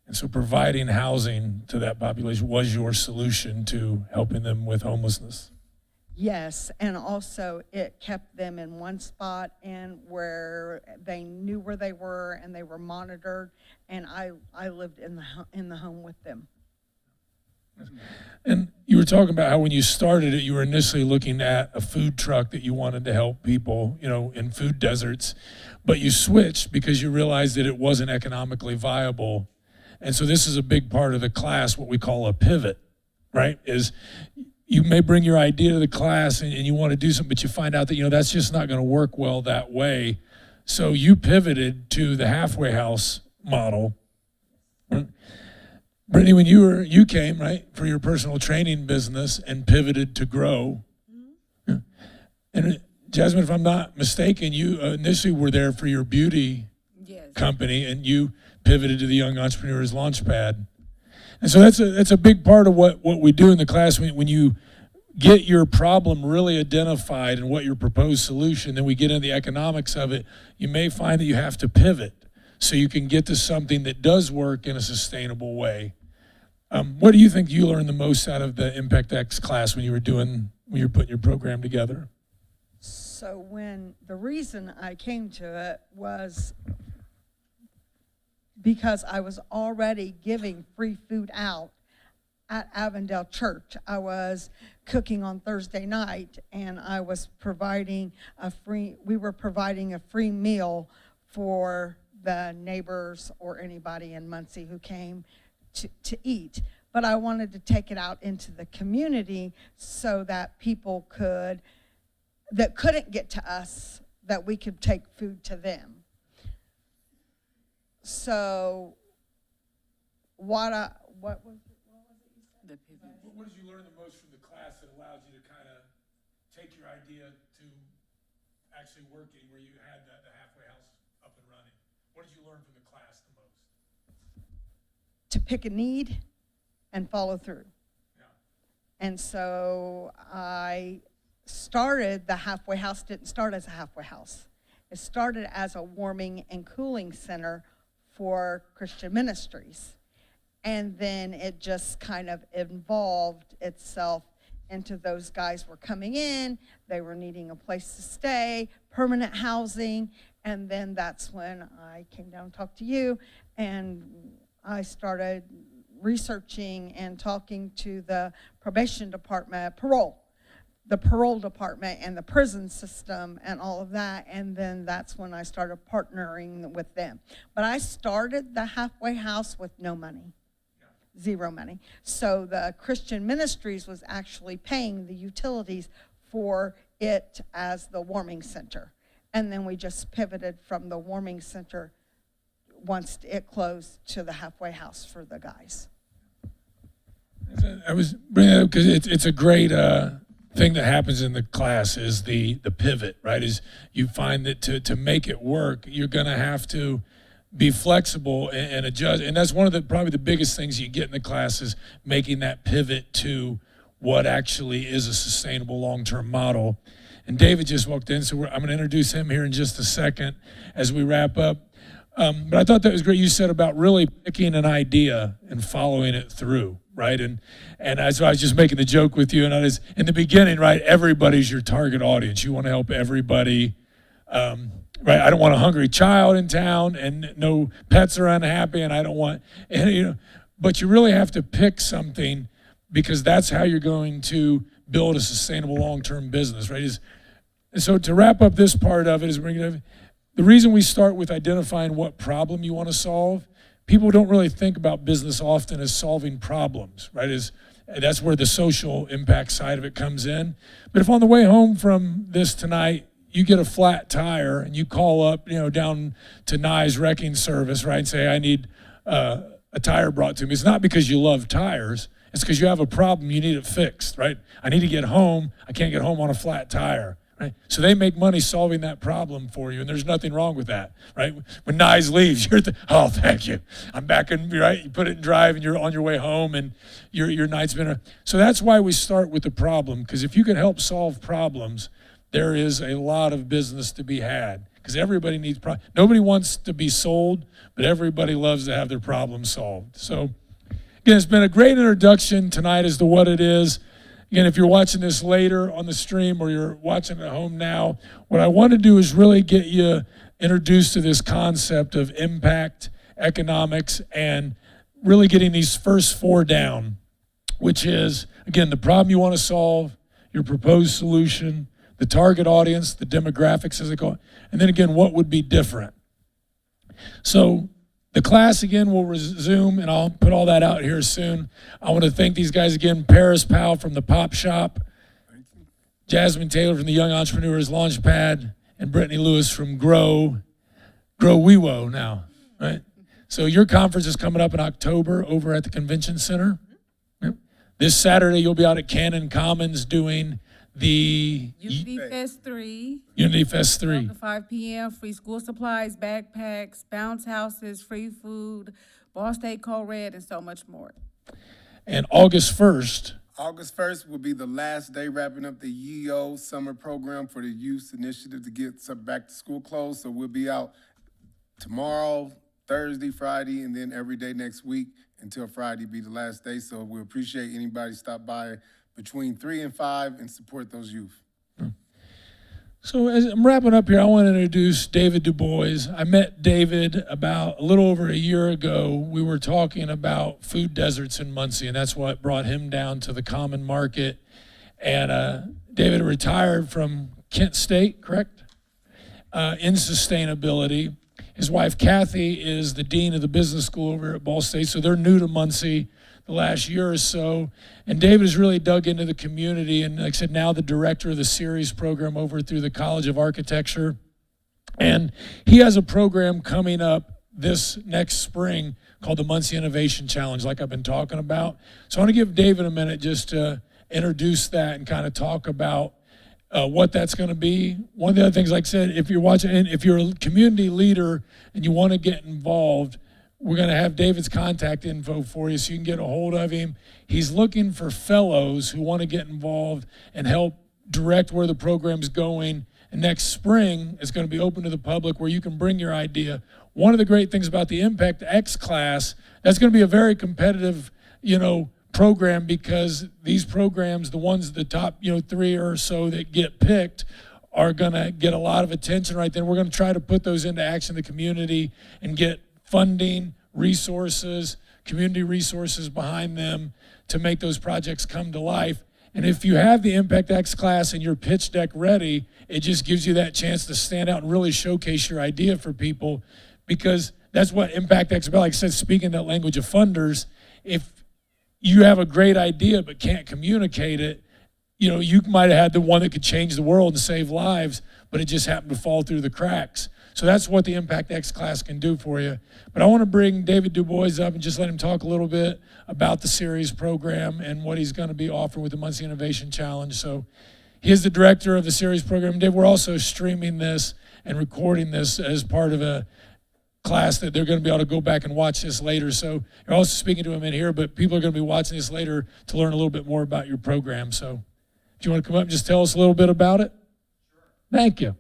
And so providing housing to that population was your solution to helping them with homelessness? Yes, and also it kept them in one spot and where they knew where they were and they were monitored, and I lived in the home with them. And you were talking about how when you started it, you were initially looking at a food truck that you wanted to help people, in food deserts, but you switched because you realized that it wasn't economically viable. And so this is a big part of the class, what we call a pivot, right? Is you may bring your idea to the class and you want to do something, but you find out that, that's just not going to work well that way. So you pivoted to the halfway house model. Brittany, when you came, right, for your personal training business and pivoted to grow. Mm-hmm. And Jasmine, if I'm not mistaken, you initially were there for your beauty Yes. company, and you pivoted to the Young Entrepreneurs Launchpad. And so that's a big part of what we do in the class. When you get your problem really identified and what your proposed solution, then we get into the economics of it, you may find that you have to pivot so you can get to something that does work in a sustainable way. What do you think you learned the most out of the Impact X class when you were putting your program together? So the reason I came to it was because I was already giving free food out at Avondale Church. I was cooking on Thursday night, and I was providing we were providing a free meal for the neighbors or anybody in Muncie who came to eat. But I wanted to take it out into the community so that people that couldn't get to us, that we could take food to them. So what was it? What did you learn the most from the class that allowed you to kind of take your idea to actually working where you had the halfway house up and running? What did you learn from the class the most? To pick a need and follow through. Yeah. And so I started, the halfway house didn't start as a halfway house. It started as a warming and cooling center for Christian ministries. And then it just kind of evolved itself into those guys were coming in, they were needing a place to stay, permanent housing, and then that's when I came down and talked to you, and I started researching and talking to the probation department, the parole department and the prison system and all of that, and then that's when I started partnering with them. But I started the halfway house with no money, zero money. So the Christian Ministries was actually paying the utilities for it as the warming center. And then we just pivoted from the warming center once it closed to the halfway house for the guys. I was bringing it up because it's a great thing that happens in the class is the pivot, right? Is you find that to make it work, you're going to have to be flexible and adjust. And that's one of probably the biggest things you get in the class is making that pivot to what actually is a sustainable long-term model. And David just walked in, so I'm going to introduce him here in just a second as we wrap up. But I thought that was great you said about really picking an idea and following it through, right? And as I was just making the joke with you, and in the beginning, right, everybody's your target audience. You want to help everybody, right? I don't want a hungry child in town, and no pets are unhappy, and I don't want, but you really have to pick something because that's how you're going to build a sustainable long-term business, right? And so to wrap up this part of it is the reason we start with identifying what problem you want to solve. People don't really think about business often as solving problems, right? That's where the social impact side of it comes in. But if on the way home from this tonight, you get a flat tire and you call up, down to Nye's Wrecking Service, right, and say, I need a tire brought to me. It's not because you love tires. It's because you have a problem. You need it fixed, right? I need to get home. I can't get home on a flat tire. Right? So they make money solving that problem for you, and there's nothing wrong with that, right? When Nye's leaves, oh, thank you. I'm back in, right? You put it in drive, and you're on your way home, and your night's been. So that's why we start with the problem, because if you can help solve problems, there is a lot of business to be had, because everybody needs. Nobody wants to be sold, but everybody loves to have their problem solved. So, again, it's been a great introduction tonight as to what it is. Again, if you're watching this later on the stream or you're watching at home now, what I want to do is really get you introduced to this concept of impact economics and really getting these first four down, which is, again, the problem you want to solve, your proposed solution, the target audience, the demographics, as they call it, and then again, what would be different. So the class, again, will resume, and I'll put all that out here soon. I want to thank these guys again, Paris Powell from the Pop Shop, Jasmine Taylor from the Young Entrepreneurs Launchpad, and Brittany Lewis from Grow WeWo now, right? So your conference is coming up in October over at the Convention Center. Yep. This Saturday, you'll be out at Cannon Commons doing the Unity Fest 3. Unity Fest 3. Up to 5 p.m. Free school supplies, backpacks, bounce houses, free food, Ball State Co-Red, and so much more. And August 1st, August 1st will be the last day wrapping up the YEO summer program for the youth initiative to get some back to school clothes. So we'll be out tomorrow, Thursday, Friday, and then every day next week until Friday be the last day. So we appreciate anybody stop by between 3 and 5 and support those youth. so as I'm wrapping up here, I want to introduce David Du Bois. I met David about a little over a year ago. We were talking about food deserts in Muncie, and that's what brought him down to the Common Market. And David retired from Kent State, correct? In sustainability. His wife, Kathy, is the dean of the business school over at Ball State, so they're new to Muncie the last year or so. And David has really dug into the community, and like I said, now the director of the series program over through the College of Architecture. And he has a program coming up this next spring called the Muncie Innovation Challenge, like I've been talking about. So I want to give David a minute just to introduce that and kind of talk about what that's going to be. One of the other things, like I said, if you're watching, and if you're a community leader and you want to get involved, we're going to have David's contact info for you so you can get a hold of him. He's looking for fellows who want to get involved and help direct where the program's going. And next spring, it's going to be open to the public where you can bring your idea. One of the great things about the Impact X class, that's going to be a very competitive, program, because these programs, the ones, the top, 3 or so that get picked, are going to get a lot of attention right then. We're going to try to put those into action in the community and get funding, resources, community resources behind them to make those projects come to life. And if you have the Impact X class and your pitch deck ready, it just gives you that chance to stand out and really showcase your idea for people, because that's what Impact X is about. Like I said, speaking that language of funders, if you have a great idea but can't communicate it, you might have had the one that could change the world and save lives, but it just happened to fall through the cracks. So that's what the Impact X class can do for you. But I want to bring David Du Bois up and just let him talk a little bit about the series program and what he's going to be offering with the Muncie Innovation Challenge. So he is the director of the series program. Dave, we're also streaming this and recording this as part of a class that they're going to be able to go back and watch this later. So you're also speaking to him in here, but people are going to be watching this later to learn a little bit more about your program. So do you want to come up and just tell us a little bit about it? Sure. Thank you.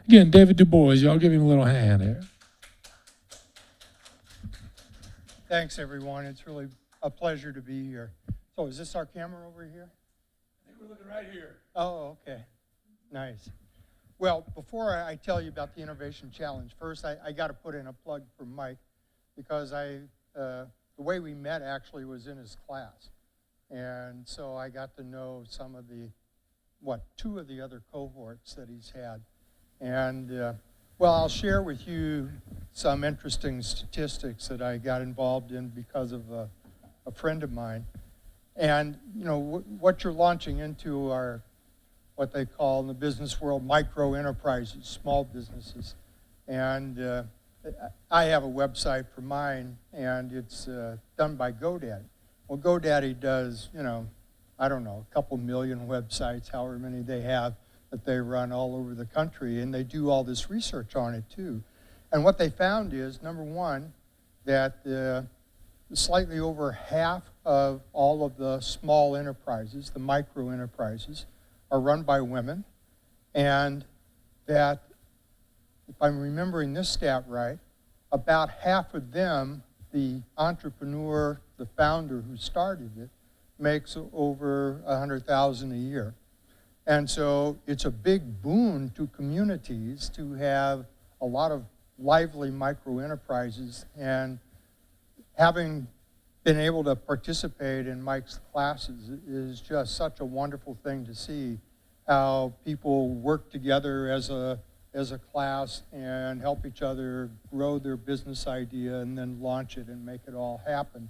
Again, David Du Bois, y'all give him a little hand here. Thanks, everyone. It's really a pleasure to be here. So is this our camera over here? I think we're looking right here. Oh, okay. Nice. Well, before I tell you about the Innovation Challenge, first I got to put in a plug for Mike, because the way we met actually was in his class. And so I got to know some of the, 2 of the other cohorts that he's had. And, I'll share with you some interesting statistics that I got involved in because of a friend of mine. And, what you're launching into are what they call in the business world micro enterprises, small businesses. And I have a website for mine, and it's done by GoDaddy. Well, GoDaddy does, a couple million websites, however many they have, that they run all over the country, and they do all this research on it too. And what they found is, number one, that slightly over half of all of the small enterprises, the micro enterprises, are run by women, and that, if I'm remembering this stat right, about half of them, the entrepreneur, the founder who started it, makes over $100,000 a year. And so it's a big boon to communities to have a lot of lively micro enterprises. And having been able to participate in Mike's classes is just such a wonderful thing to see, how people work together as a class and help each other grow their business idea and then launch it and make it all happen.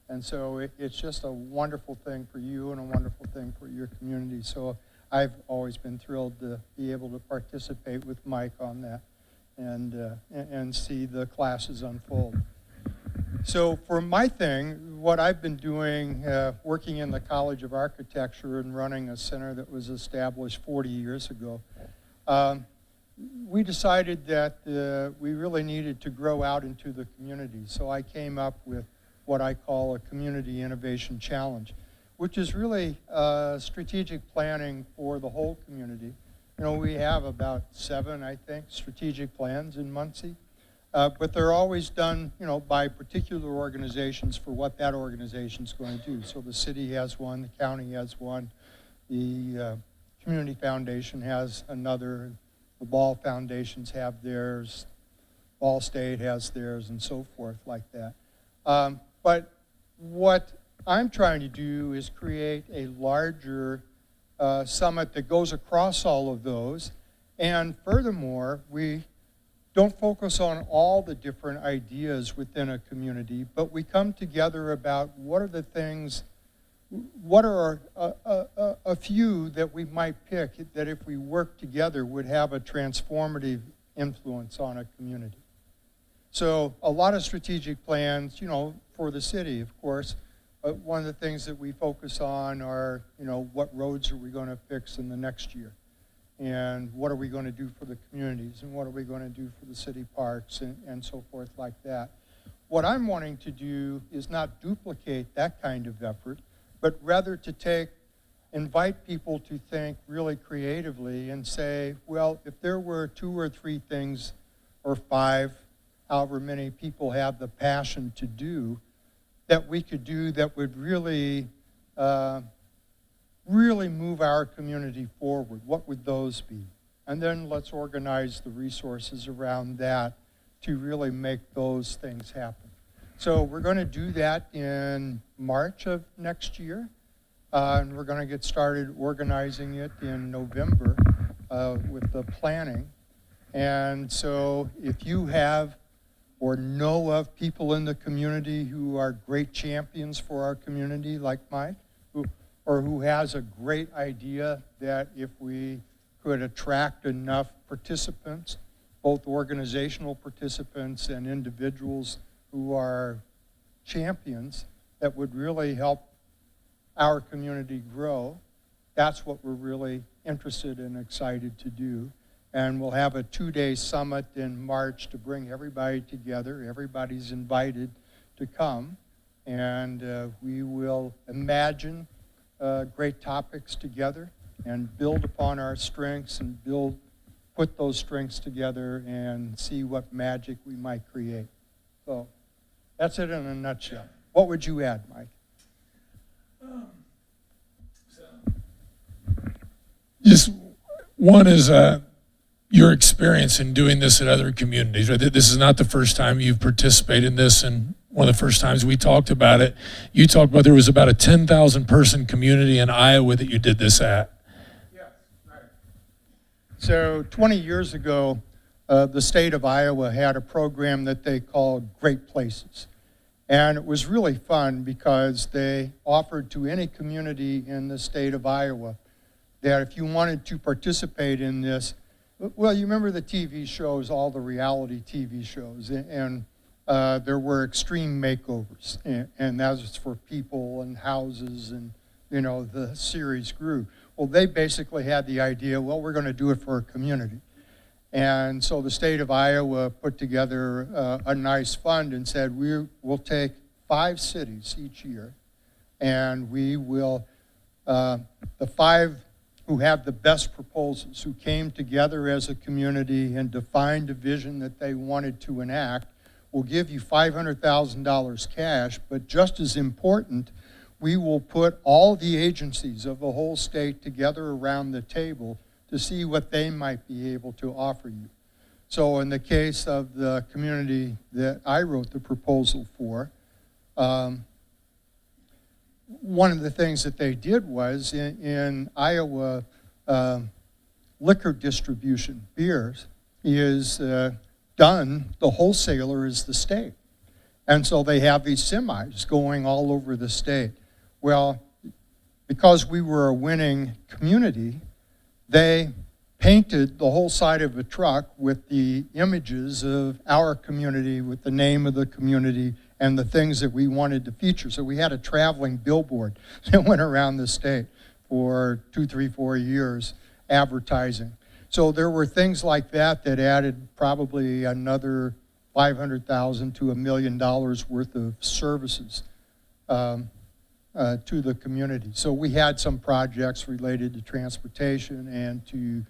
And so it's just a wonderful thing for you and a wonderful thing for your community. So I've always been thrilled to be able to participate with Mike on that and see the classes unfold. So for my thing, what I've been doing, working in the College of Architecture and running a center that was established 40 years ago, we decided that we really needed to grow out into the community. So I came up with what I call a Community Innovation Challenge, which is really strategic planning for the whole community. You know, we have about 7, I think, strategic plans in Muncie, but they're always done, you know, by particular organizations for what that organization's going to do. So the city has one, the county has one, the Community Foundation has another, the Ball Foundations have theirs, Ball State has theirs, and so forth like that. But what I'm trying to do is create a larger summit that goes across all of those. And furthermore, we don't focus on all the different ideas within a community, but we come together about what are the things, what are a few that we might pick that if we work together would have a transformative influence on a community. So a lot of strategic plans, you know, for the city, of course. One of the things that we focus on are, you know, what roads are we going to fix in the next year? And what are we going to do for the communities? And what are we going to do for the city parks and so forth like that? What I'm wanting to do is not duplicate that kind of effort, but rather to invite people to think really creatively and say, well, if there were 2 or 3 things or 5, however many people have the passion to do, that we could do that would really, really move our community forward, what would those be? And then let's organize the resources around that to really make those things happen. So we're going to do that in March of next year, and we're going to get started organizing it in November with the planning. And so if you have or know of people in the community who are great champions for our community, like Mike, or who has a great idea that if we could attract enough participants, both organizational participants and individuals who are champions, that would really help our community grow, that's what we're really interested and excited to do. And we'll have a 2-day summit in March to bring everybody together. Everybody's invited to come. And we will imagine great topics together and build upon our strengths and put those strengths together and see what magic we might create. So that's it in a nutshell. What would you add, Mike? Just one is your experience in doing this at other communities. Right? This is not the first time you've participated in this, and one of the first times we talked about it, you talked about there was about a 10,000 person community in Iowa that you did this at. Yes, right. So 20 years ago, the state of Iowa had a program that they called Great Places. And it was really fun because they offered to any community in the state of Iowa that if you wanted to participate in this, well, you remember the TV shows, all the reality TV shows, and there were extreme makeovers, and that was for people and houses, and, you know, the series grew. Well, they basically had the idea, well, we're going to do it for a community. And so the state of Iowa put together a nice fund and said, we'll take 5 cities each year, and we will, the 5 who have the best proposals, who came together as a community and defined a vision that they wanted to enact, will give you $500,000 cash, but just as important, we will put all the agencies of the whole state together around the table to see what they might be able to offer you. So in the case of the community that I wrote the proposal for, one of the things that they did was in Iowa, liquor distribution, beers, is done, the wholesaler is the state. And so they have these semis going all over the state. Well, because we were a winning community, they painted the whole side of a truck with the images of our community, with the name of the community, and the things that we wanted to feature. So we had a traveling billboard that went around the state for 2, 3, 4 years advertising. So there were things like that that added probably another $500,000 to $1 million worth of services to the community. So we had some projects related to transportation and to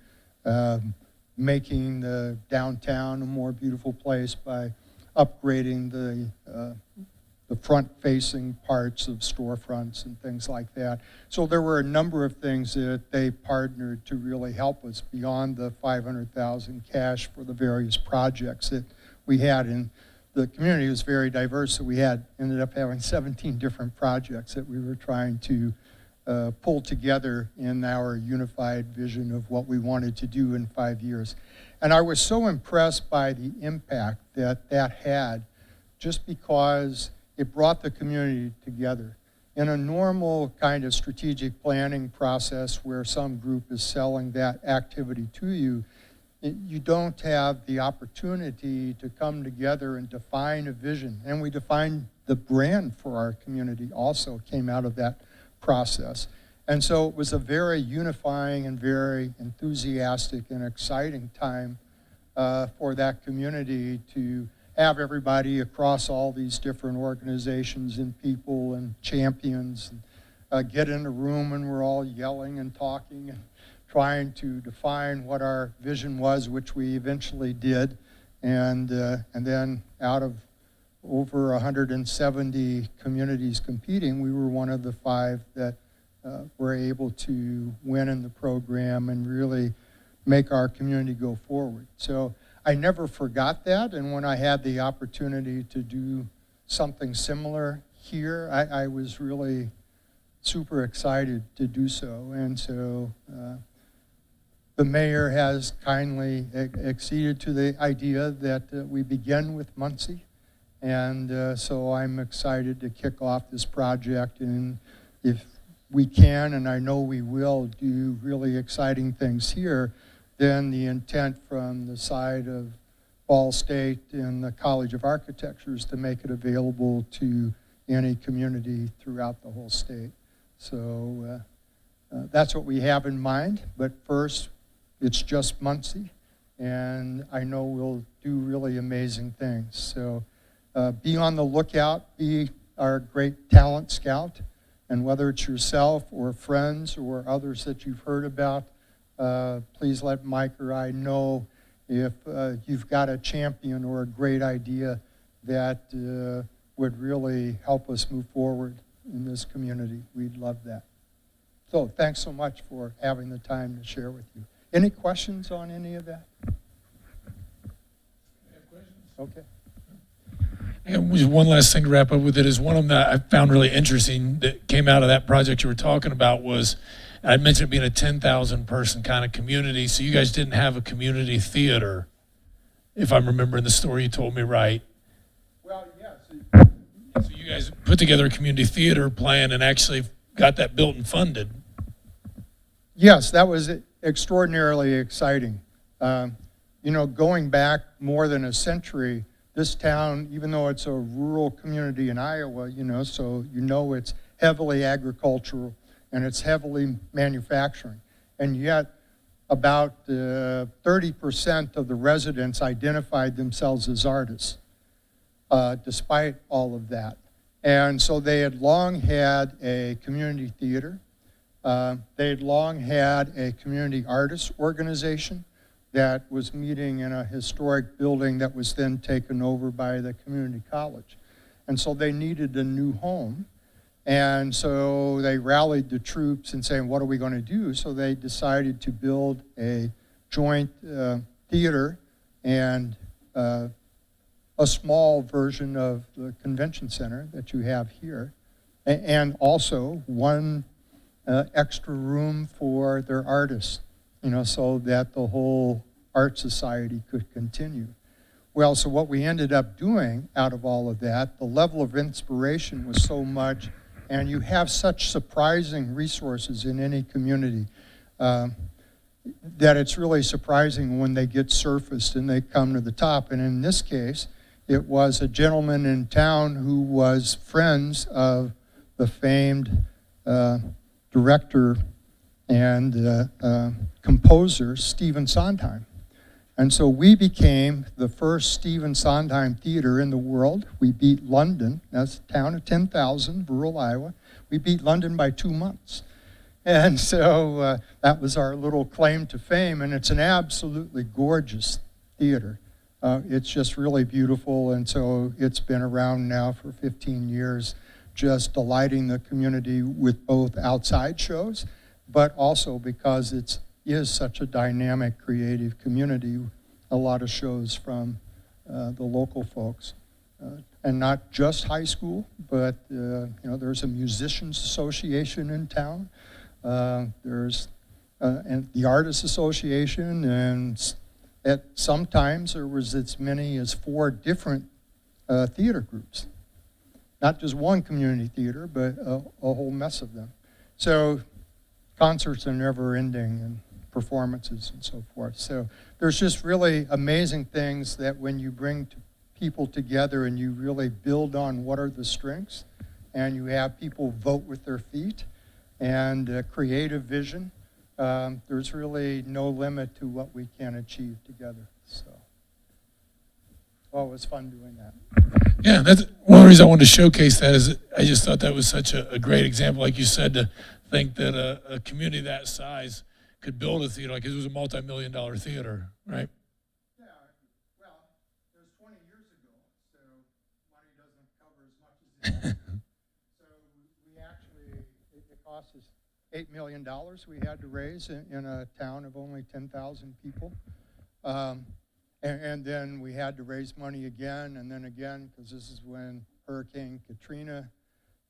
making the downtown a more beautiful place by upgrading the front-facing parts of storefronts and things like that. So there were a number of things that they partnered to really help us beyond the $500,000 cash for the various projects that we had. And the community was very diverse, so we ended up having 17 different projects that we were trying to pull together in our unified vision of what we wanted to do in 5 years. And I was so impressed by the impact that that had, just because it brought the community together. In a normal kind of strategic planning process where some group is selling that activity to you, you don't have the opportunity to come together and define a vision. And we defined the brand for our community also came out of that process. And so it was a very unifying and very enthusiastic and exciting time for that community to have everybody across all these different organizations and people and champions get in a room, and we're all yelling and talking and trying to define what our vision was, which we eventually did. And then out of over 170 communities competing, we were one of the 5 that were able to win in the program and really make our community go forward. So I never forgot that, and when I had the opportunity to do something similar here, I was really super excited to do so. And so the mayor has kindly acceded to the idea that we begin with Muncie. And so I'm excited to kick off this project, and if we can, and I know we will, do really exciting things here, then the intent from the side of Ball State and the College of Architecture is to make it available to any community throughout the whole state. So that's what we have in mind, but first, it's just Muncie, and I know we'll do really amazing things. So be on the lookout, be our great talent scout, and whether it's yourself or friends or others that you've heard about, please let Mike or I know if you've got a champion or a great idea that would really help us move forward in this community. We'd love that. So thanks so much for having the time to share with you. Any questions on any of that? Okay. And just one last thing to wrap up with it is one of them that I found really interesting that came out of that project you were talking about was, I mentioned it being a 10,000 person kind of community, so you guys didn't have a community theater, if I'm remembering the story you told me right. Well, yes. So you guys put together a community theater plan and actually got that built and funded. Yes, that was extraordinarily exciting. You know, going back more than a century, this town, even though it's a rural community in Iowa, you know, so you know it's heavily agricultural and it's heavily manufacturing. And yet about 30% of the residents identified themselves as artists, despite all of that. And so they had long had a community theater. They had long had a community artists organization that was meeting in a historic building that was then taken over by the community college. And so they needed a new home. And so they rallied the troops and saying, what are we going to do? So they decided to build a joint theater and a small version of the convention center that you have here, and also one extra room for their artists, you know, so that the whole art society could continue. Well, so what we ended up doing out of all of that, the level of inspiration was so much, and you have such surprising resources in any community that it's really surprising when they get surfaced and they come to the top. And in this case, it was a gentleman in town who was friends of the famed director and composer Stephen Sondheim. And so we became the first Stephen Sondheim theater in the world. We beat London, that's a town of 10,000, rural Iowa. We beat London by 2 months. And so that was our little claim to fame, and it's an absolutely gorgeous theater. It's just really beautiful, and so it's been around now for 15 years, just delighting the community with both outside shows, but also because it is such a dynamic, creative community, a lot of shows from the local folks. And not just high school, but there's a musicians association in town. There's and the Artists Association, and sometimes there was as many as 4 different theater groups. Not just one community theater, but a whole mess of them. So concerts are never ending, and performances and so forth. So there's just really amazing things that when you bring people together and you really build on what are the strengths, and you have people vote with their feet, and creative vision, there's really no limit to what we can achieve together. So, well, it was fun doing that. Yeah, that's one of the reasons I wanted to showcase that is I just thought that was such a great example, like you said, to think that a community that size could build a theater, like it was a multi-million-dollar theater, right? Yeah, well, it was 20 years ago, so money doesn't cover as much as it does. So we actually, it cost us $8 million we had to raise in a town of only 10,000 people. And then we had to raise money again and then again, because this is when Hurricane Katrina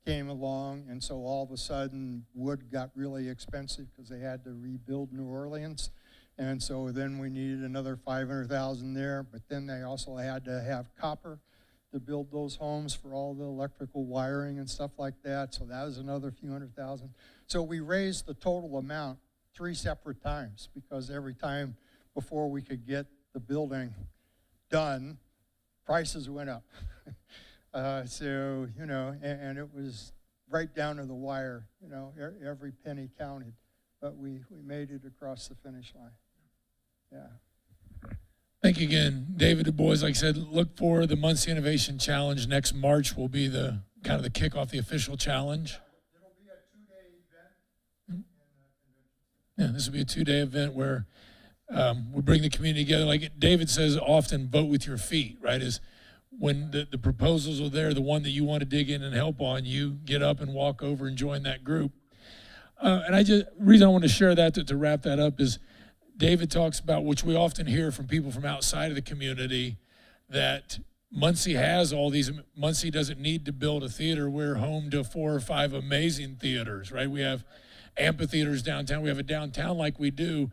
came along, and so all of a sudden wood got really expensive because they had to rebuild New Orleans, and so then we needed another $500,000 there, but then they also had to have copper to build those homes for all the electrical wiring and stuff like that, so that was another few $100,000. So we raised the total amount 3 separate times, because every time before we could get the building done, prices went up. So, and it was right down to the wire, every penny counted, but we made it across the finish line. Yeah. Thank you again, David Du Bois. Like I said, look for the Muncie Innovation Challenge. Next March will be the kind of the kickoff, the official challenge. It'll be a 2-day event. Yeah, this will be a 2-day event where we bring the community together. Like David says often, vote with your feet, right? Is when the proposals are there, the one that you want to dig in and help on, you get up and walk over and join that group. And the reason I want to share that, to wrap that up, is David talks about, which we often hear from people from outside of the community, that Muncie has all these, Muncie doesn't need to build a theater. We're home to 4 or 5 amazing theaters, right? We have amphitheaters downtown. We have a downtown like we do.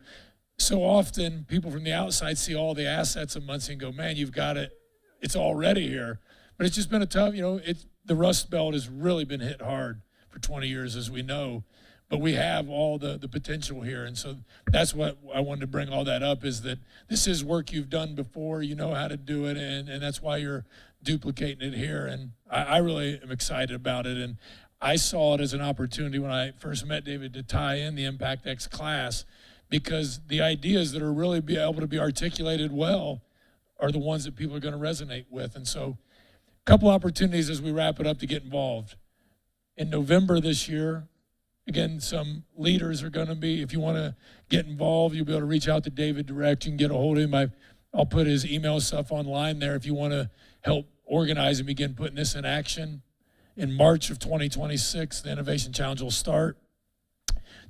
So often people from the outside see all the assets of Muncie and go, man, you've got it. It's already here. But it's just been a tough, the Rust Belt has really been hit hard for 20 years, as we know. But we have all the potential here. And so that's what I wanted to bring all that up, is that this is work you've done before. You know how to do it, and that's why you're duplicating it here. And I really am excited about it. And I saw it as an opportunity when I first met David to tie in the Impact X class, because the ideas that are really be able to be articulated well are the ones that people are going to resonate with. And so a couple opportunities as we wrap it up to get involved. In November this year, again, some leaders are going to be, if you want to get involved, you'll be able to reach out to David direct. You can get a hold of him. I'll put his email stuff online there if you want to help organize and begin putting this in action. In March of 2026, the Innovation Challenge will start.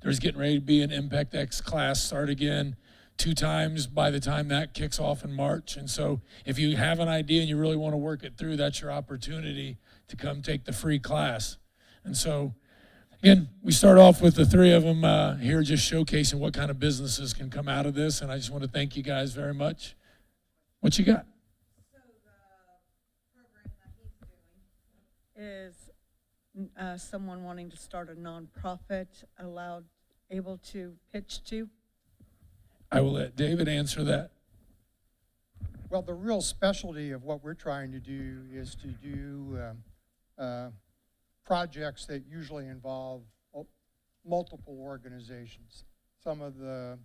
There's getting ready to be an Impact X class start again 2 times by the time that kicks off in March. And so if you have an idea and you really want to work it through, that's your opportunity to come take the free class. And so, again, we start off with the 3 of them here just showcasing what kind of businesses can come out of this. And I just want to thank you guys very much. What you got? So the program that he's doing is someone wanting to start a nonprofit able to pitch to. I will let David answer that. Well, the real specialty of what we're trying to do is to do projects that usually involve multiple organizations. some of the,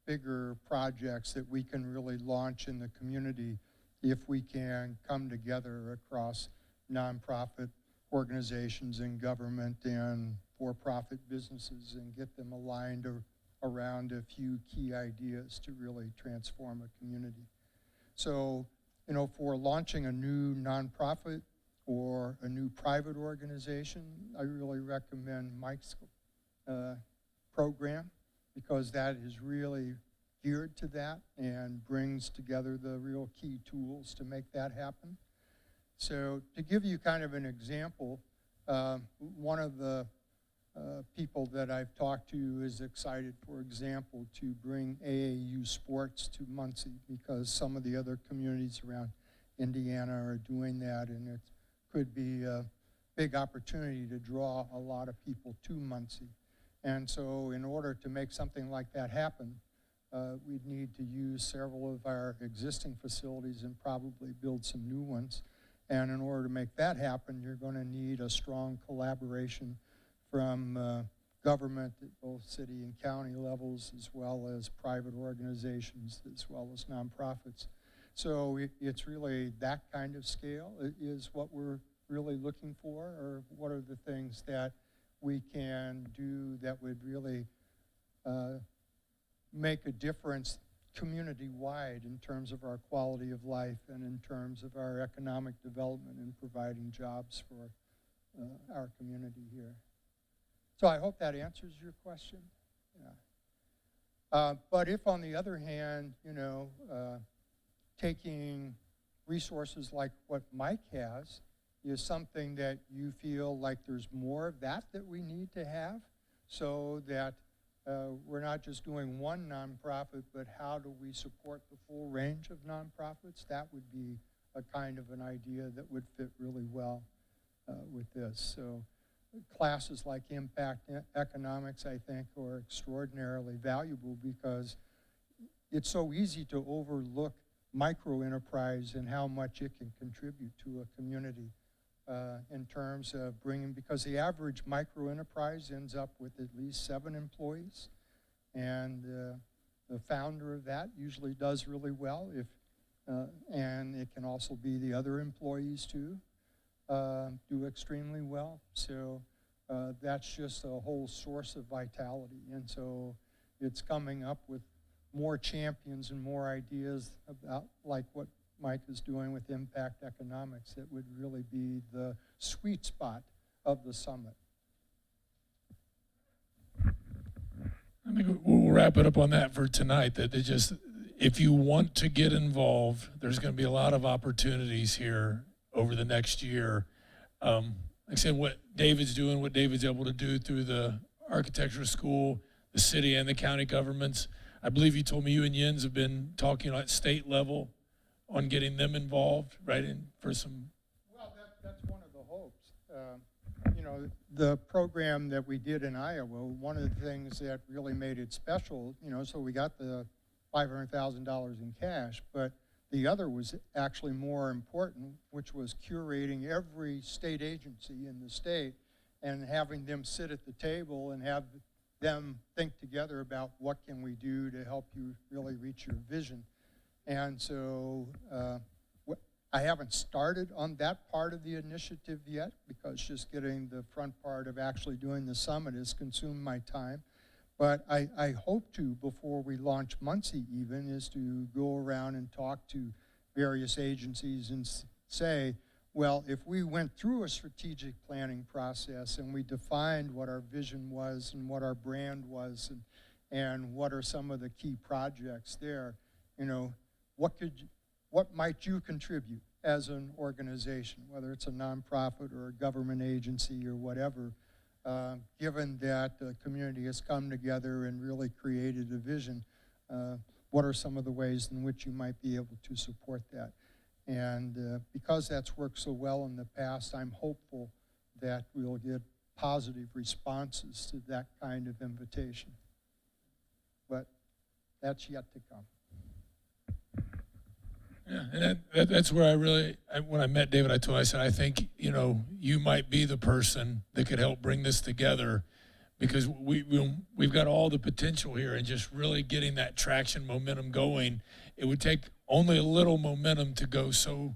bigger projects that we can really launch in the community if we can come together across nonprofit organizations and government and for-profit businesses and get them aligned around a few key ideas to really transform a community. So, for launching a new nonprofit or a new private organization, I really recommend Mike's program, because that is really geared to that and brings together the real key tools to make that happen. So to give you kind of an example, one of the people that I've talked to is excited, for example, to bring AAU sports to Muncie, because some of the other communities around Indiana are doing that, and it could be a big opportunity to draw a lot of people to Muncie. And so in order to make something like that happen, we'd need to use several of our existing facilities and probably build some new ones. And in order to make that happen, you're going to need a strong collaboration from government at both city and county levels, as well as private organizations, as well as nonprofits. So it's really that kind of scale is what we're really looking for, or what are the things that we can do that would really make a difference community-wide in terms of our quality of life and in terms of our economic development and providing jobs for our community here. So I hope that answers your question. Yeah. But if, on the other hand, taking resources like what Mike has is something that you feel like there's more of that we need to have, so that we're not just doing one nonprofit, but how do we support the full range of nonprofits? That would be a kind of an idea that would fit really well with this. So classes like Impact Economics, I think, are extraordinarily valuable, because it's so easy to overlook micro-enterprise and how much it can contribute to a community in terms of bringing, because the average micro-enterprise ends up with at least 7 employees, and the founder of that usually does really well, and it can also be the other employees too, do extremely well. So that's just a whole source of vitality, and so it's coming up with more champions and more ideas about like what Mike is doing with Impact Economics that would really be the sweet spot of the summit. I think we'll wrap it up on that for tonight, that it just, if you want to get involved, there's going to be a lot of opportunities here over the next year. Like I said, what David's doing, what David's able to do through the architecture school, the city and the county governments. I believe you told me you and Jens have been talking at state level on getting them involved, right, for some. Well, that's one of the hopes. The program that we did in Iowa, one of the things that really made it special, so we got the $500,000 in cash, but the other was actually more important, which was curating every state agency in the state and having them sit at the table and have them think together about what can we do to help you really reach your vision. And so I haven't started on that part of the initiative yet, because just getting the front part of actually doing the summit has consumed my time. But I hope to, before we launch Muncie even, is to go around and talk to various agencies and say, well, if we went through a strategic planning process and we defined what our vision was and what our brand was and what are some of the key projects there, what might you contribute as an organization, whether it's a nonprofit or a government agency or whatever, given that the community has come together and really created a vision, what are some of the ways in which you might be able to support that? And because that's worked so well in the past, I'm hopeful that we'll get positive responses to that kind of invitation. But that's yet to come. Yeah, and that's where when I met David, I said, I think, you might be the person that could help bring this together, because we've got all the potential here, and just really getting that traction momentum going. It would take only a little momentum to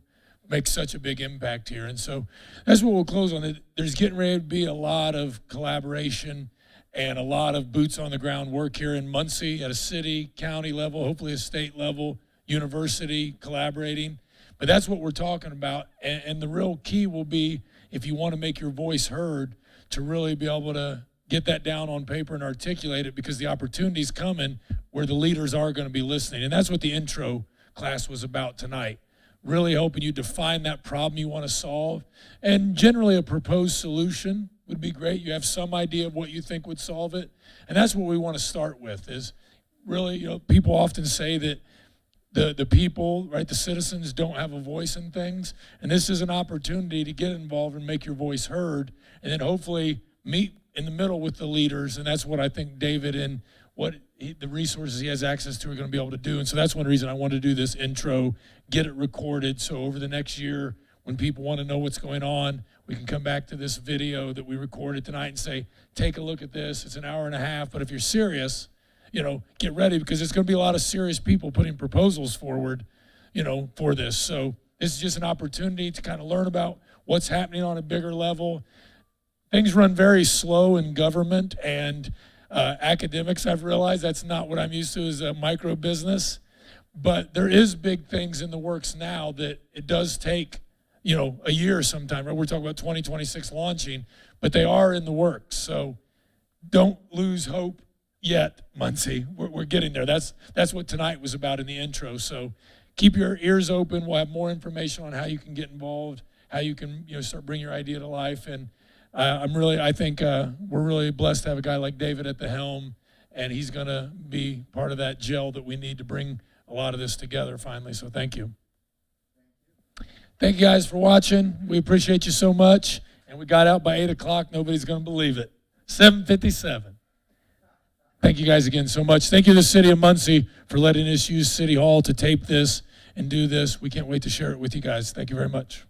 make such a big impact here. And so that's what we'll close on. There's getting ready to be a lot of collaboration and a lot of boots on the ground work here in Muncie at a city, county level, hopefully a state level, university collaborating. But that's what we're talking about. And the real key will be, if you want to make your voice heard, to really be able to get that down on paper and articulate it, because the opportunity's coming where the leaders are going to be listening. And that's what the intro class was about tonight. Really helping you define that problem you want to solve. And generally a proposed solution would be great. You have some idea of what you think would solve it. And that's what we want to start with, is really, people often say that the people, right, the citizens don't have a voice in things. And this is an opportunity to get involved and make your voice heard, and then hopefully meet in the middle with the leaders. And that's what I think David and the resources he has access to are going to be able to do. And so that's one reason I wanted to do this intro, get it recorded, so over the next year, when people want to know what's going on, we can come back to this video that we recorded tonight and say, take a look at this. It's an hour and a half, but if you're serious, get ready, because it's going to be a lot of serious people putting proposals forward, for this. So this is just an opportunity to kind of learn about what's happening on a bigger level. Things run very slow in government and academics. I've realized that's not what I'm used to as a micro business, but there is big things in the works now that it does take, a year sometime, right? We're talking about 2026 launching, but they are in the works. So don't lose hope yet, Muncie. We're getting there. That's what tonight was about in the intro. So keep your ears open. We'll have more information on how you can get involved, how you can, start bringing your idea to life. And I think we're really blessed to have a guy like David at the helm, and he's going to be part of that gel that we need to bring a lot of this together finally. So thank you. Thank you guys for watching. We appreciate you so much. And we got out by 8 o'clock. Nobody's going to believe it. 7:57. Thank you guys again so much. Thank you to the city of Muncie for letting us use City Hall to tape this and do this. We can't wait to share it with you guys. Thank you very much.